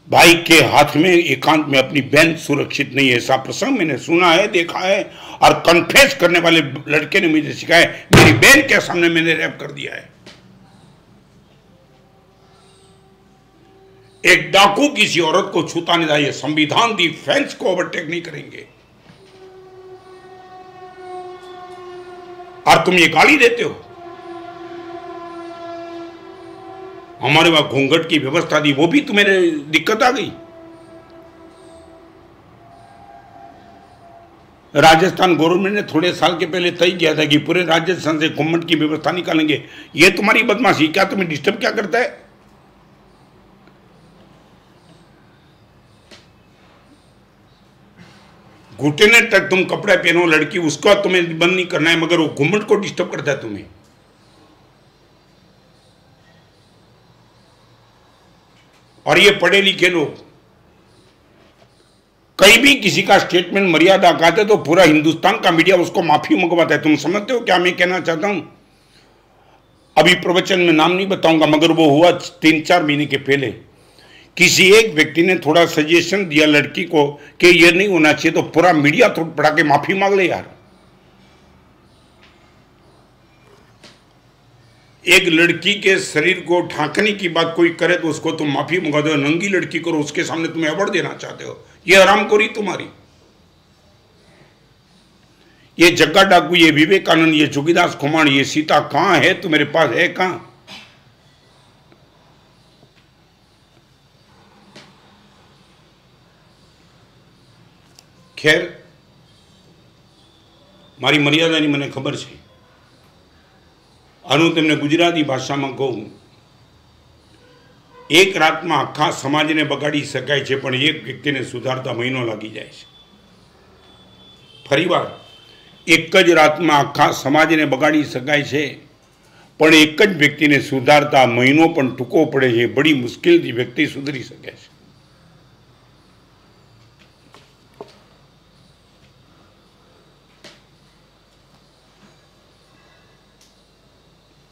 भाई के हाथ में एकांत में अपनी बहन सुरक्षित नहीं है. ऐसा प्रसंग मैंने सुना है, देखा है और कन्फेस करने वाले लड़के ने मुझे सिखाया, मेरी बहन के सामने मैंने रैप कर दिया है. एक डाकू किसी औरत को छूता नहीं था. ये संविधान दी फेंस को ओवरटेक नहीं करेंगे. और तुम ये गाली देते हो. हमारे वहां घूंघट की व्यवस्था थी, वो भी तुम्हें दिक्कत आ गई. राजस्थान गवर्नमेंट ने थोड़े साल के पहले तय किया था कि पूरे राजस्थान से घूंघट की व्यवस्था निकालेंगे. ये तुम्हारी बदमाशी क्या तुम्हें डिस्टर्ब क्या करता है? घुटने तक तुम कपड़े पहनो लड़की, उसको तुम्हें बंद नहीं करना है मगर वो घूंघट को डिस्टर्ब करता है तुम्हें. और ये पढ़े लिखे लोग कहीं भी किसी का स्टेटमेंट मर्यादा कहते तो पूरा हिंदुस्तान का मीडिया उसको माफी मंगवाता है. तुम समझते हो क्या मैं कहना चाहता हूं? अभी प्रवचन में नाम नहीं बताऊंगा मगर वो हुआ 3-4 महीने के पहले किसी एक व्यक्ति ने थोड़ा सजेशन दिया लड़की को कि ये नहीं होना चाहिए, तो पूरा मीडिया तो पड़ा के माफी मांग ले यार। एक लड़की के शरीर को ढांकने की बात कोई करे तो उसको तुम माफी मंगा दो, नंगी लड़की करो उसके सामने तुम्हें अवार्ड देना चाहते हो, ये हरामखोरी तुम्हारी। ये जग्गा डाकू, ये विवेकानंद, ये जोगीदास खुमान, ये सीता कहां है? तो मेरे पास है कहां? ખેર મારી મર્યાદાની મને ખબર છે। આનું તમને ગુજરાતી ભાષામાં કહું, એક રાતમાં આખા સમાજને બગાડી શકાય છે, પણ એક વ્યક્તિને સુધારતા મહિનો લાગી જાય છે। ફરીવાર, એક જ રાતમાં આખા સમાજને બગાડી શકાય છે, પણ એક જ વ્યક્તિને સુધારતા મહિનો પણ ટૂંકો પડે છે। બડી મુશ્કેલથી વ્યક્તિ સુધરી શકે છે।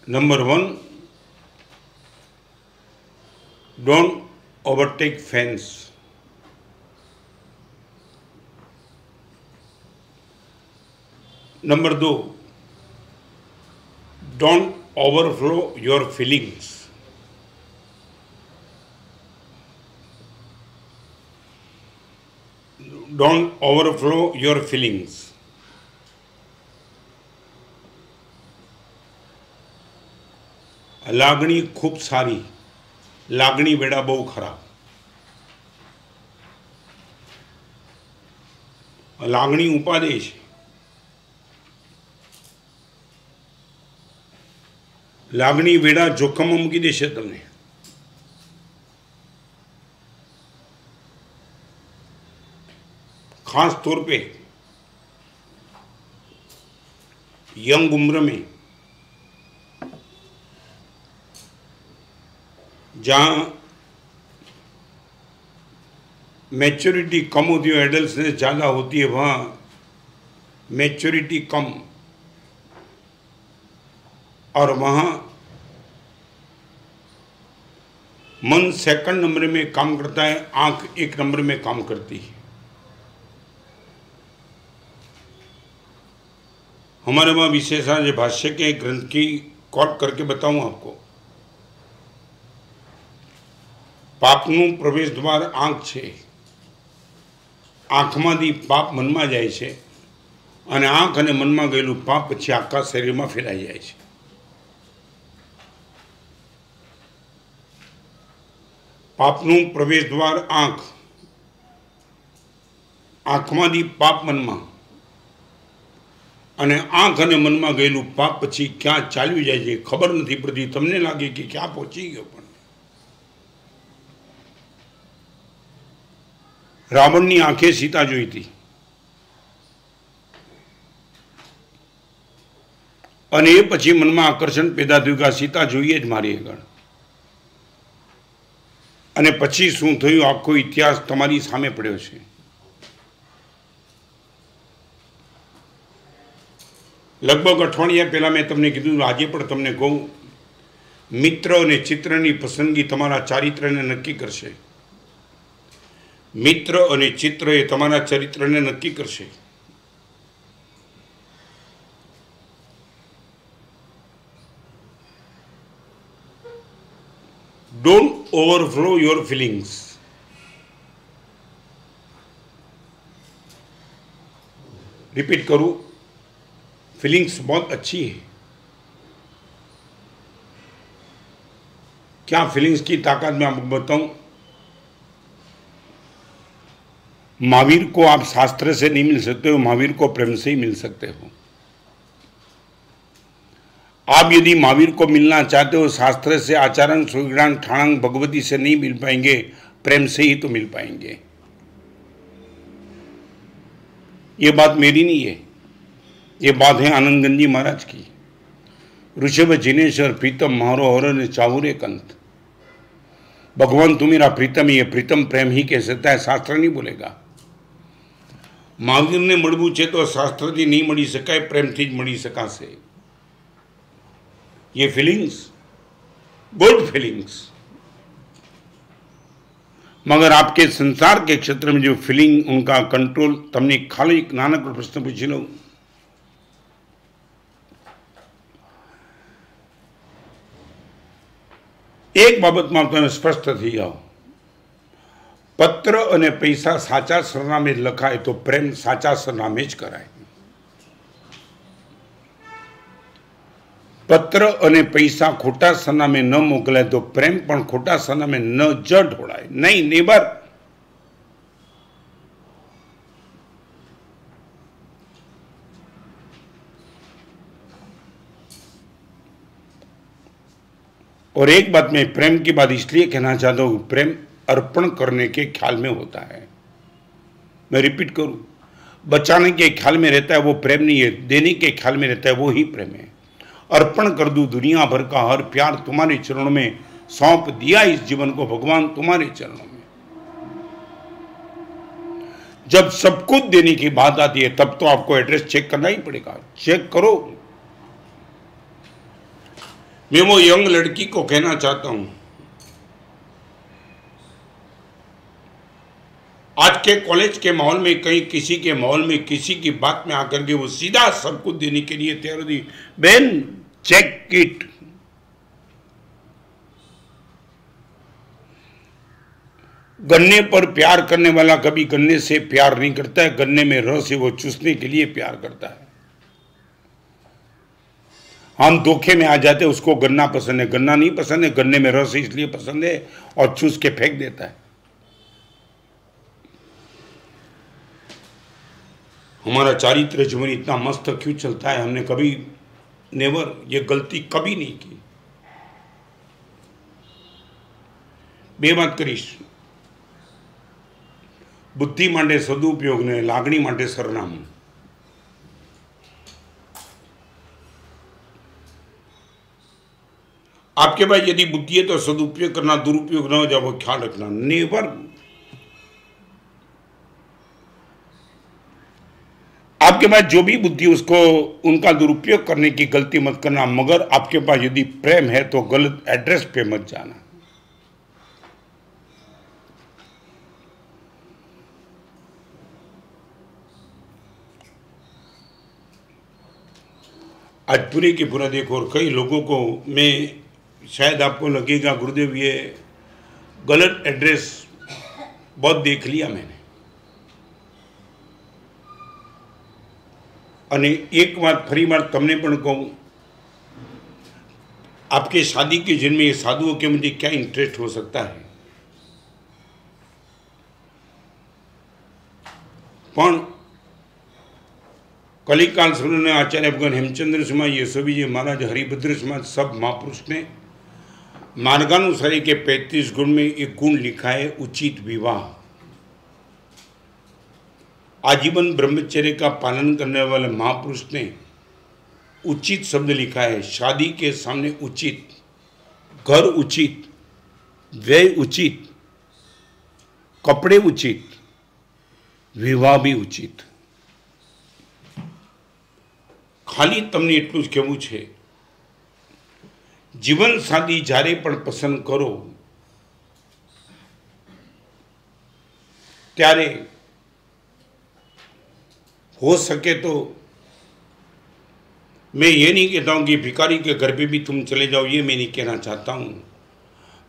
Number 1, don't overtake fence. Number 2, don't overflow your feelings. Don't overflow your feelings. લાગણી ખૂબ સારી, લાગણી વેડા બહુ ખરાબ। લાગણી ઉપાડે છે, લાગણી વેડા જોખમમાં મૂકી દેશે તમને। खास तौर पे यंग उम्र में, जहाँ मैच्योरिटी कम होती है, एडल्टनेस ज़्यादा होती है, वहाँ मैच्योरिटी कम और वहाँ मन सेकंड नंबर में काम करता है, आँख एक नंबर में काम करती है। हमारे वहाँ विशेषांश भाष्य के ग्रंथ की कोट करके बताऊँ आपको। पापનું પ્રવેશ દ્વાર આંખ છે। આંખમાંથી પાપ મનમાં જાય છે અને આંખ અને મનમાં ગયેલું પાપ પછી આખા શરીરમાં ફેલાઈ જાય છે। પાપનું પ્રવેશ દ્વાર આંખ, આંખમાંથી પાપ મનમાં અને આંખ અને મનમાં ગયેલું પાપ પછી ક્યાં ચાલ્યું જાય છે ખબર નથી પડતી। તમને લાગે કે ક્યાં પહોંચી ગયો, પણ રાવણની આંખે સીતા જોઈ હતી અને એ પછી મનમાં આકર્ષણ પેદા થયું કે સીતા જોઈએ જ મારી આગળ, અને પછી શું થયું આખો ઇતિહાસ તમારી સામે પડ્યો છે। લગભગ અઠવાડિયા પહેલા મેં તમને કીધું, આજે પણ તમને કહું, મિત્ર અને ચિત્રની પસંદગી તમારા ચારિત્રને નક્કી કરશે। મિત્ર અને ચિત્ર એ તમારા ચરિત્રને નક્કી કરશે। Don't overflow your feelings. Repeat करूं, फीलिंग्स बहुत अच्छी है। क्या फीलिंग्स की ताकत मैं आपको बताऊं। महावीर को आप शास्त्र से नहीं मिल सकते हो, महावीर को प्रेम से ही मिल सकते हो। आप यदि महावीर को मिलना चाहते हो, शास्त्र से आचारण सुविज्ञान ठाणंग भगवती से नहीं मिल पाएंगे, प्रेम से ही तो मिल पाएंगे। ये बात मेरी नहीं है, ये बात है आनंदगंज जी महाराज की। ऋषभ जिनेश्वर प्रीतम मारो हर ने चाहुरे कंत। भगवान तू मेरा प्रीतम, ये प्रीतम प्रेम ही कह सकता है, शास्त्र नहीं बोलेगा। महावीर ने मळवू छे तो शास्त्र थी नहीं मळी शकाय, प्रेम थी ज मळी शकाशे। ये फीलिंग्स, गुड फीलिंग्स। मगर आपके संसार के क्षेत्र में जो फीलिंग उनका कंट्रोल तमने खाली नानक प्रश्न पूछी लो। एक बाबत में તમે સ્પષ્ટ થઈ જાઓ, પત્ર અને પૈસા સાચા સરનામે લખાય તો પ્રેમ સાચા સરનામે જ કરાય। પત્ર અને પૈસા ખોટા સરનામે ન મોકલાય તો પ્રેમ પણ ખોટા સરનામે ન જ ઢોળાય। નહીં, નેબર। और एक बात मैं प्रेम की बात इसलिए कहना चाहता हूं, प्रेम अर्पण करने के ख्याल में होता है। मैं रिपीट करूं, बचाने के ख्याल में रहता है वो प्रेम नहीं है, देने के ख्याल में रहता है वो ही प्रेम है। अर्पण कर दूं दुनिया भर का हर प्यार तुम्हारे चरणों में, सौंप दिया इस जीवन को भगवान तुम्हारे चरणों में। जब सब कुछ देने की बात आती है तब तो आपको एड्रेस चेक करना ही पड़ेगा। चेक करो। मैं वो यंग लड़की को कहना चाहता हूं, आज के कॉलेज के माहौल में, कहीं किसी के माहौल में किसी की बात में आकर के वो सीधा सब कुछ देने के लिए तैयार होती। बहन, चेक इट। गन्ने पर प्यार करने वाला कभी गन्ने से प्यार नहीं करता है, गन्ने में रस है वो चूसने के लिए प्यार करता है। हम धोखे में आ जाते हैं, उसको गन्ना पसंद है, गन्ना नहीं पसंद है, गन्ने में रस इसलिए पसंद है और चूस के फेंक देता है। हमारा चारित्र जीवन इतना मस्त क्यों चलता है? हमने कभी नेवर ये गलती कभी नहीं की। बे बात करीश, बुद्धि माटे सदुपयोग ने लागणी माटे सरनामું। आपके पास यदि बुद्धि है तो सदुपयोग करना, दुरुपयोग न हो जाए वो ख्याल रखना। नेवर। आपके पास जो भी बुद्धि उसको उनका दुरुपयोग करने की गलती मत करना, मगर आपके पास यदि प्रेम है तो गलत एड्रेस पे मत जाना। आज पूरे के पूरा देखो, और कई लोगों को मैं, शायद आपको लगेगा गुरुदेव ये गलत एड्रेस बहुत देख लिया मैंने। અને एक बात फरी बार तमने पण कहूं, आपके शादी के जन्म ये साधुओं के मुझे क्या इंटरेस्ट हो सकता है? पण कलिकाल समय आचार्य भगवान हेमचंद्र सिंह, यशोवी जी महाराज, हरिभद्र सिंह, सब महापुरुष ने मार्गानुसारी के 35 गुण में एक गुण लिखा है, उचित विवाह। आजीवन ब्रह्मचर्य का पालन करने वाले महापुरुष ने उचित शब्द लिखा है। शादी के सामने उचित, घर उचित, व्यय उचित, कपड़े उचित, विवाह भी उचित। खाली तमने एटલું જ કહેવું છે, जीवन साथी જ્યારે પણ પસંદ કરો ત્યારે हो सके तो, मैं ये नहीं कहता हूँ कि भिखारी के घर पे भी तुम चले जाओ, ये मैं नहीं कहना चाहता हूँ,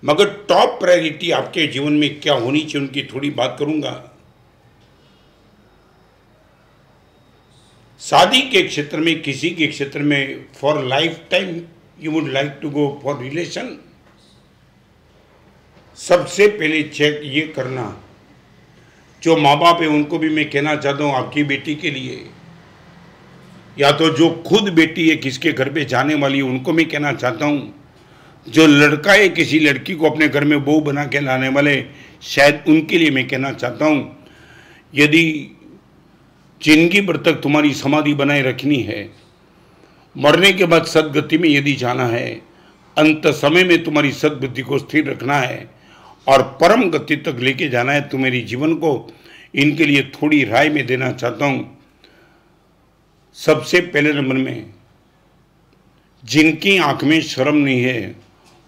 मगर टॉप प्रायोरिटी आपके जीवन में क्या होनी चाहिए उनकी थोड़ी बात करूँगा। शादी के क्षेत्र में, किसी के क्षेत्र में, for life time you would like to go for relation, सबसे पहले चेक ये करना, जो माँ बाप है उनको भी मैं कहना चाहता हूँ आपकी बेटी के लिए, या तो जो खुद बेटी है किसके घर पे जाने वाली है उनको मैं कहना चाहता हूँ, जो लड़का है किसी लड़की को अपने घर में बहू बना के लाने वाले, शायद उनके लिए मैं कहना चाहता हूँ, यदि जिंदगी भर तक तुम्हारी समाधि बनाए रखनी है, मरने के बाद सदगति में यदि जाना है, अंत समय में तुम्हारी सद्बुद्धि को स्थिर रखना है और परम गति तक लेके जाना है, तो मेरी जीवन को इनके लिए थोड़ी राय में देना चाहता हूँ। सबसे पहले नंबर में, जिनकी आंख में शर्म नहीं है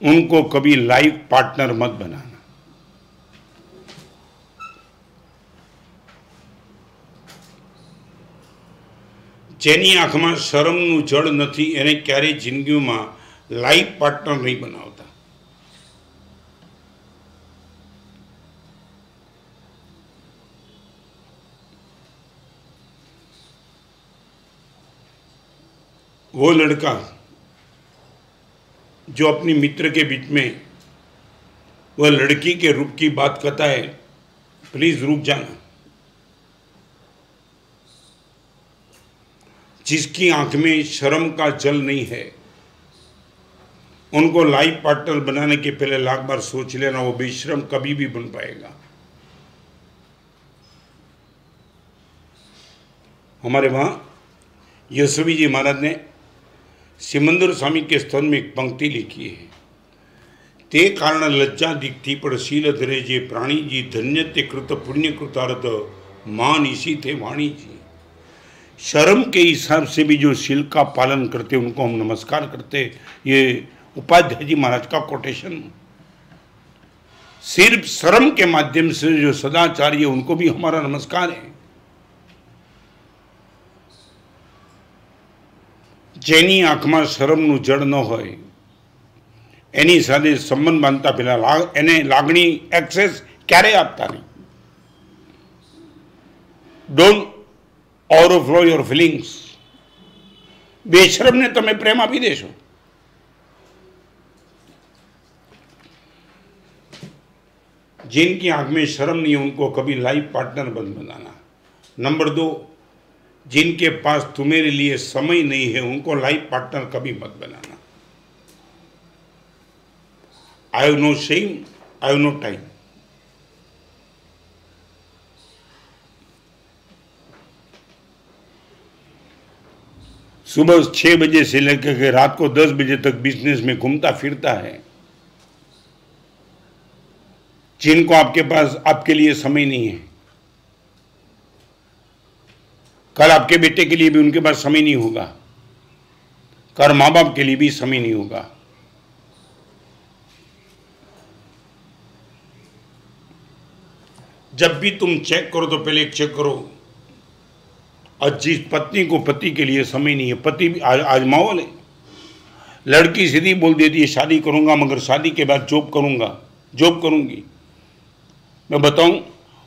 उनको कभी लाइफ पार्टनर मत बनाना। જેની આંખમાં શરમનું જળ નથી એને ક્યારેય જિંદગીમાં લાઈફ પાર્ટનર નહીં બનાવતા. वो लड़का जो अपनी मित्र के बीच में वह लड़की के रूप की बात करता है, प्लीज रुक जाना. जिसकी आंख में शर्म का जल नहीं है उनको लाइफ पार्टनर बनाने के पहले लाख बार सोच लेना, वो बेशरम कभी भी बन पाएगा. हमारे वहां यशवी जी महाराज ने सिमंदर स्वामी के स्तन में एक पंक्ति लिखी है, ते कारण लज्जा दिखती पर शील धरे जे प्राणी जी, धन्य ते कृत पुण्य कृतार्थ मान इसी थे वाणी जी. शर्म के हिसाब से भी जो शील का पालन करते उनको हम नमस्कार करते. ये उपाध्याय जी महाराज का कोटेशन. सिर्फ शर्म के माध्यम से जो सदाचारी है उनको भी हमारा नमस्कार है. જેની આંખમાં શરમનું જળ ન હોય એની સાથે સંબંધ બાંધતા પહેલા એને લાગણી એક્સેસ ક્યારેય આપતા નહીં. Don't overflow your feelings. બેશરમને તમે પ્રેમ આપી દેશો. जिनकी आंख में शर्म नहीं है उनको कभी लाइफ पार्टनर बन बनाना. नंबर 2, जिनके पास तुम्हारे लिए समय नहीं है उनको लाइफ पार्टनर कभी मत बनाना. I have no shame, I have no time. सुबह 6 बजे से लेकर के रात को 10 बजे तक बिजनेस में घूमता फिरता है. जिनको आपके पास आपके लिए समय नहीं है, कल आपके बेटे के लिए भी उनके पास समय नहीं होगा, कल माँ बाप के लिए भी समय नहीं होगा. जब भी तुम चेक करो तो पहले एक चेक करो, और जिस पत्नी को पति के लिए समय नहीं है, पति भी आजमाओ ले. लड़की सीधी बोल देती है शादी करूंगा मगर शादी के बाद जॉब करूंगा, जॉब करूंगी. मैं बताऊं,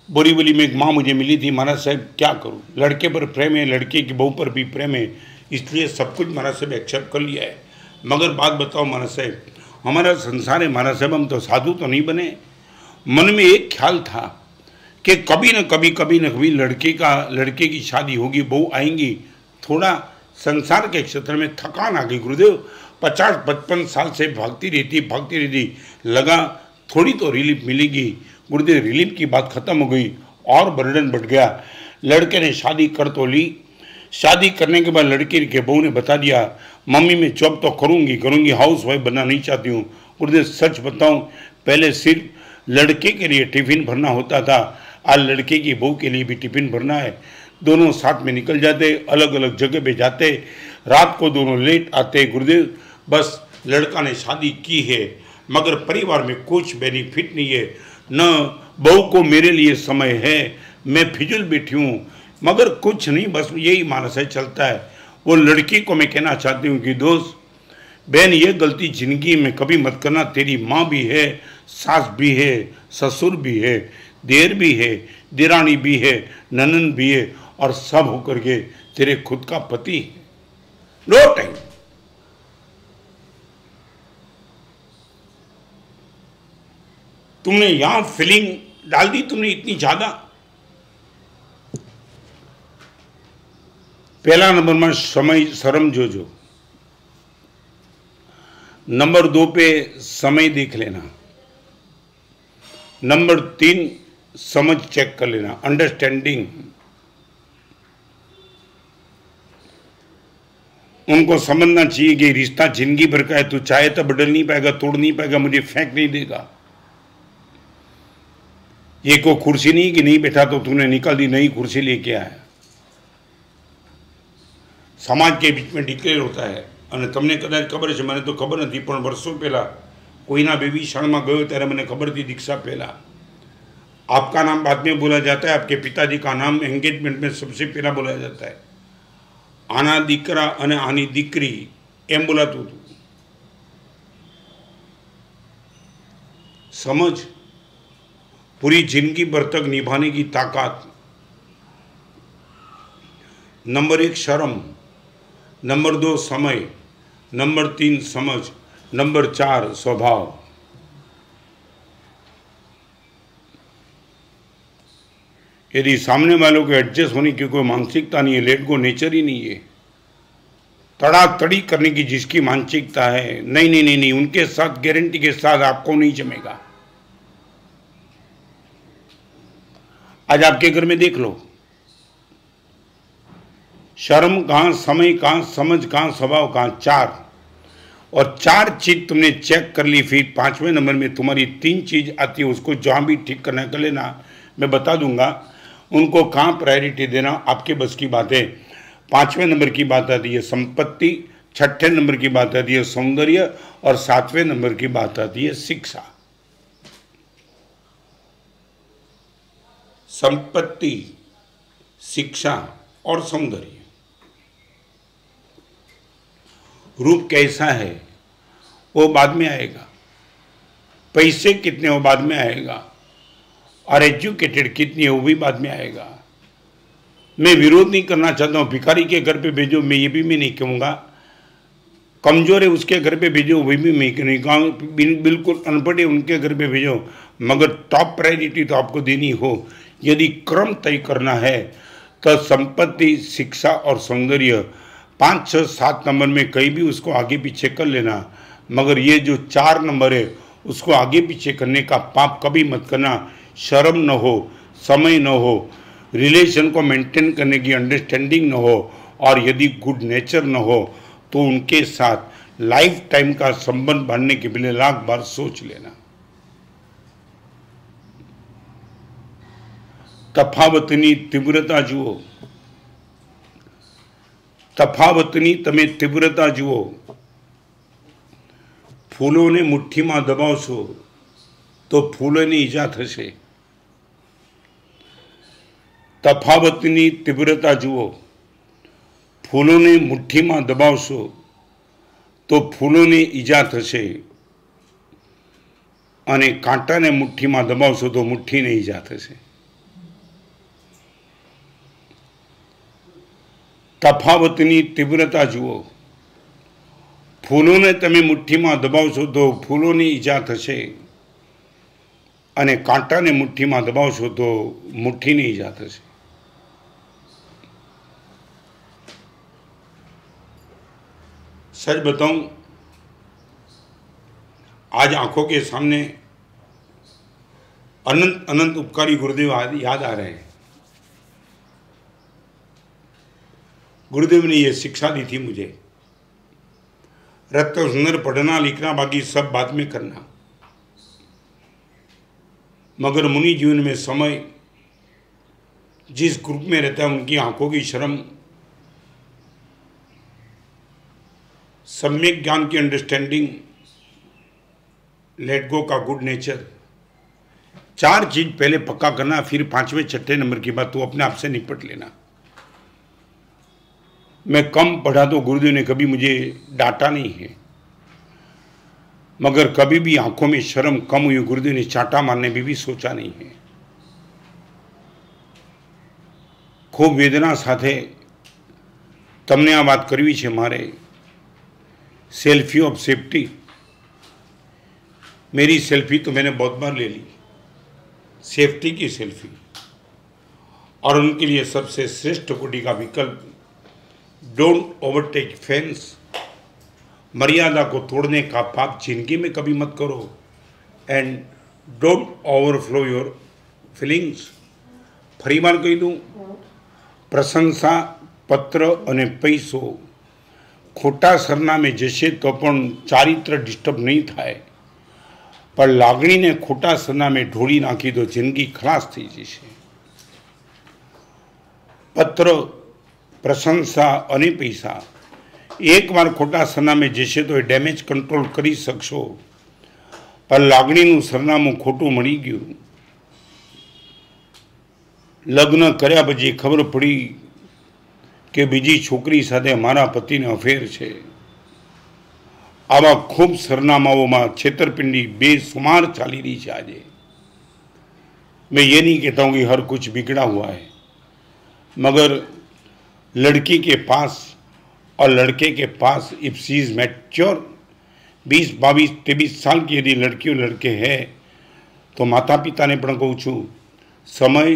बोरीवली में एक माँ मुझे मिली थी, महाराज साहब क्या करूं, लड़के पर प्रेम है, लड़के की बहू पर भी प्रेम है, इसलिए सब कुछ महाराज साहब एक्सेप्ट कर लिया है. मगर बात बताओ महाराज साहब, हमारा संसार है महाराज साहब, हम तो साधु तो नहीं बने. मन में एक ख्याल था कि कभी न कभी लड़के की शादी होगी, बहू आएंगी. थोड़ा संसार के क्षेत्र में थकान आ गई गुरुदेव. 50-55 साल से भागती रहती, लगा थोड़ी तो रिलीफ मिलेगी. गुरुदेव रिलीफ की बात खत्म हो गई और बर्डन बढ़ गया. लड़के ने शादी कर तो ली. शादी करने के बाद लड़की के बहू ने बता दिया, मम्मी मैं जॉब तो करूंगी, हाउस वाइफ बनना नहीं चाहती हूँ. गुरुदेव सच बताऊं, पहले सिर्फ लड़के के लिए टिफिन भरना होता था, आज लड़के की बहू के लिए भी टिफिन भरना है. दोनों साथ में निकल जाते, अलग अलग जगह पे जाते, रात को दोनों लेट आते. गुरुदेव बस लड़का ने शादी की है मगर परिवार में कुछ बेनिफिट नहीं है, न बहू को मेरे लिए समय है, मैं फिजुल बैठी हूँ, मगर कुछ नहीं, बस यही मानस है चलता है. वो लड़की को मैं कहना चाहती हूँ कि दोस्त बहन ये गलती जिंदगी में कभी मत करना. तेरी माँ भी है, सास भी है, ससुर भी है, देर भी है, दिरानी भी है, ननन भी है, और सब होकर के तेरे खुद का पति है. No time. तुमने यहां फीलिंग डाल दी, तुमने इतनी ज्यादा. पहला नंबर में समय शर्म जो. नंबर 2 पे समय देख लेना. नंबर 3 समझ चेक कर लेना, अंडरस्टैंडिंग. उनको समझना चाहिए कि रिश्ता जिंदगी भर का है, तू चाहे तो बदल नहीं पाएगा, तोड़ नहीं पाएगा, मुझे फेंक नहीं देगा. ये को कुर्सी नहीं कि नहीं बैठा तो तूने निकाल दी, नई कुर्सी लेके आया. समाज के बीच में डिक्लेर होता है. અને તમને કદાચ ખબર છે, મને તો ખબર નથી, પણ વર્ષો પહેલાં કોઈના બેબી શાળામાં ગયો ત્યારે મને ખબર હતી દીક્ષા પહેલાં. आपका नाम बाद में बोला जाता है, आपके पिताजी का नाम एंगेजमेंट में सबसे पहला बोला जाता है. આના દીકરા અને આની દીકરી એમ બોલાતું હતું. समझ, पूरी जिंदगी भर तक निभाने की ताकत. नंबर 1 शर्म, नंबर 2 समय, नंबर 3 समझ, नंबर 4 स्वभाव. यदि सामने वालों को एडजस्ट होने की कोई मानसिकता नहीं है, लेट गो नेचर ही नहीं है, तड़ातड़ी करने की जिसकी मानसिकता है, नहीं नहीं नहीं नहीं, उनके साथ गारंटी के साथ आपको नहीं जमेगा. आज आपके घर में देख लो, शर्म कहाँ, समय कहाँ, समझ कहाँ, स्वभाव कहाँ, 4. और 4 चीज तुमने चेक कर ली, फिर 5वें नंबर में तुम्हारी 3 चीज आती है, उसको जहाँ भी ठीक करना कर लेना, मैं बता दूंगा उनको कहाँ प्रायोरिटी देना, आपके बस की बात है. 5वें नंबर की बात आती है संपत्ति, 6ठे नंबर की बात आती है सौंदर्य, और 7वें नंबर की बात आती है शिक्षा. संपत्ति, शिक्षा और सौंदर्य. रूप कैसा है वो बाद में आएगा, पैसे कितने वो बाद में आएगा, और एजुकेटेड कितनी है वो भी बाद में आएगा. मैं विरोध नहीं करना चाहता हूँ, भिखारी के घर पे भेजो मैं ये भी मैं नहीं कहूँगा, कमजोर है उसके घर पे भेजो वही भी मैं नहीं कहूँगा, बिल्कुल अनपढ़ है उनके घर पे भेजो, मगर टॉप प्रायोरिटी तो आपको देनी हो. यदि क्रम तय करना है तो संपत्ति, शिक्षा और सौंदर्य 5, 6, 7 नंबर में कहीं भी उसको आगे पीछे कर लेना, मगर ये जो 4 नंबर है उसको आगे पीछे करने का पाप कभी मत करना. शर्म न हो, समय न हो, रिलेशन को मेंटेन करने की अंडरस्टैंडिंग न हो, और यदि गुड नेचर न हो तो उनके साथ लाइफ टाइम का संबंध बांधने के पहले लाख बार सोच लेना. तफावतनी तीव्रता जुओ, तफावतनी तमे तीव्रता जुओ. फूलोने मुठ्ठीમાં દબાવશો તો ફૂલોની ઈજા થશે. તફાવતની તીવ્રતા જુઓ, ફૂલોને મુઠ્ઠીમાં દબાવશો તો ફૂલોને ઈજા થશે, અને કાંટાને મુઠ્ઠીમાં દબાવશો તો મુઠ્ઠીને ઈજા થશે. તફાવતની તીવ્રતા જુઓ, ફૂલોને તમે મુઠ્ઠીમાં દબાવશો તો ફૂલોની ઈજા થશે, અને કાંટાને મુઠ્ઠીમાં દબાવશો તો મુઠ્ઠીની ઈજા થશે. सच बताऊं, आज आंखों के सामने अनंत अनंत उपकारी गुरुदेव याद आ रहे हैं. गुरुदेव ने ये शिक्षा दी थी मुझे, रत्न सुंदर पढ़ना लिखना बाकी सब बाद में करना, मगर मुनि जीवन में समय जिस ग्रुप में रहता है उनकी आंखों की शर्म, सम्यक ज्ञान की अंडरस्टैंडिंग, लेट गो का गुड नेचर, 4 चीज पहले पक्का करना, फिर 5वें 6ठे नंबर की बात तो अपने आप से निपट लेना. मैं कम पढ़ा तो गुरुदेव ने कभी मुझे डांटा नहीं है, मगर कभी भी आंखों में शर्म कम हुई गुरुदेव ने चाटा मारने में भी सोचा नहीं है. खूब वेदना साथे तमने आ बात करवी छे मारे. सेल्फी ऑफ सेफ्टी, मेरी सेल्फी तो मैंने बहुत बार ले ली, सेफ्टी की सेल्फी, और उनके लिए सबसे श्रेष्ठ कोटि का विकल्प डोंट ओवरटेक फेंस, मर्यादा को तोड़ने का पाप जिंदगी में कभी मत करो, and don't overflow your feelings. फरी बार कही दूँ, प्रशंसा पत्र अने पैसो खोटा सरनामे जशे तो पण चारित्र डिस्टर्ब नहीं थाय, पर लागणी ने खोटा सरनामे ढोળી नाखी तो जिंदगी खलास थी जशे. पत्र, प्रशंसा अने पैसा एक बार खोटा सरनामे जशे तो डेमेज कंट्रोल करी शकशो, पर लागणीनुं सरनामું खोटું मळी गयुं. लग्न कर्या पछी खबर पड़ी કે બીજી છોકરી સાથે મારા પતિને અફેર છે। આવા ખૂબ સરનામાઓમાં છેતરપિંડી बेशुमार ચાલી रही है। आज मैं ये नहीं कहता हूँ कि हर कुछ बिगड़ा हुआ है, मगर लड़की के पास और लड़के के पास इफ शी इज मैच्योर 20, 22, 23 साल की यदि लड़की और लड़के हैं तो माता पिता ने पण कहूँ छूँ समय,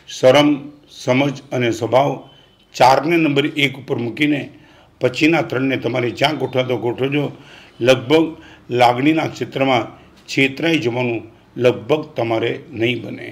शरम, समझ और स्वभाव 4 ने नंबर 1 पर मूकीने पछीना 3 ने तमारे ज्यां गोठवा तो गोठवजो। लगभग लागणीना क्षेत्र में छेतराई जवानुं लगभग तमारे नहीं बने।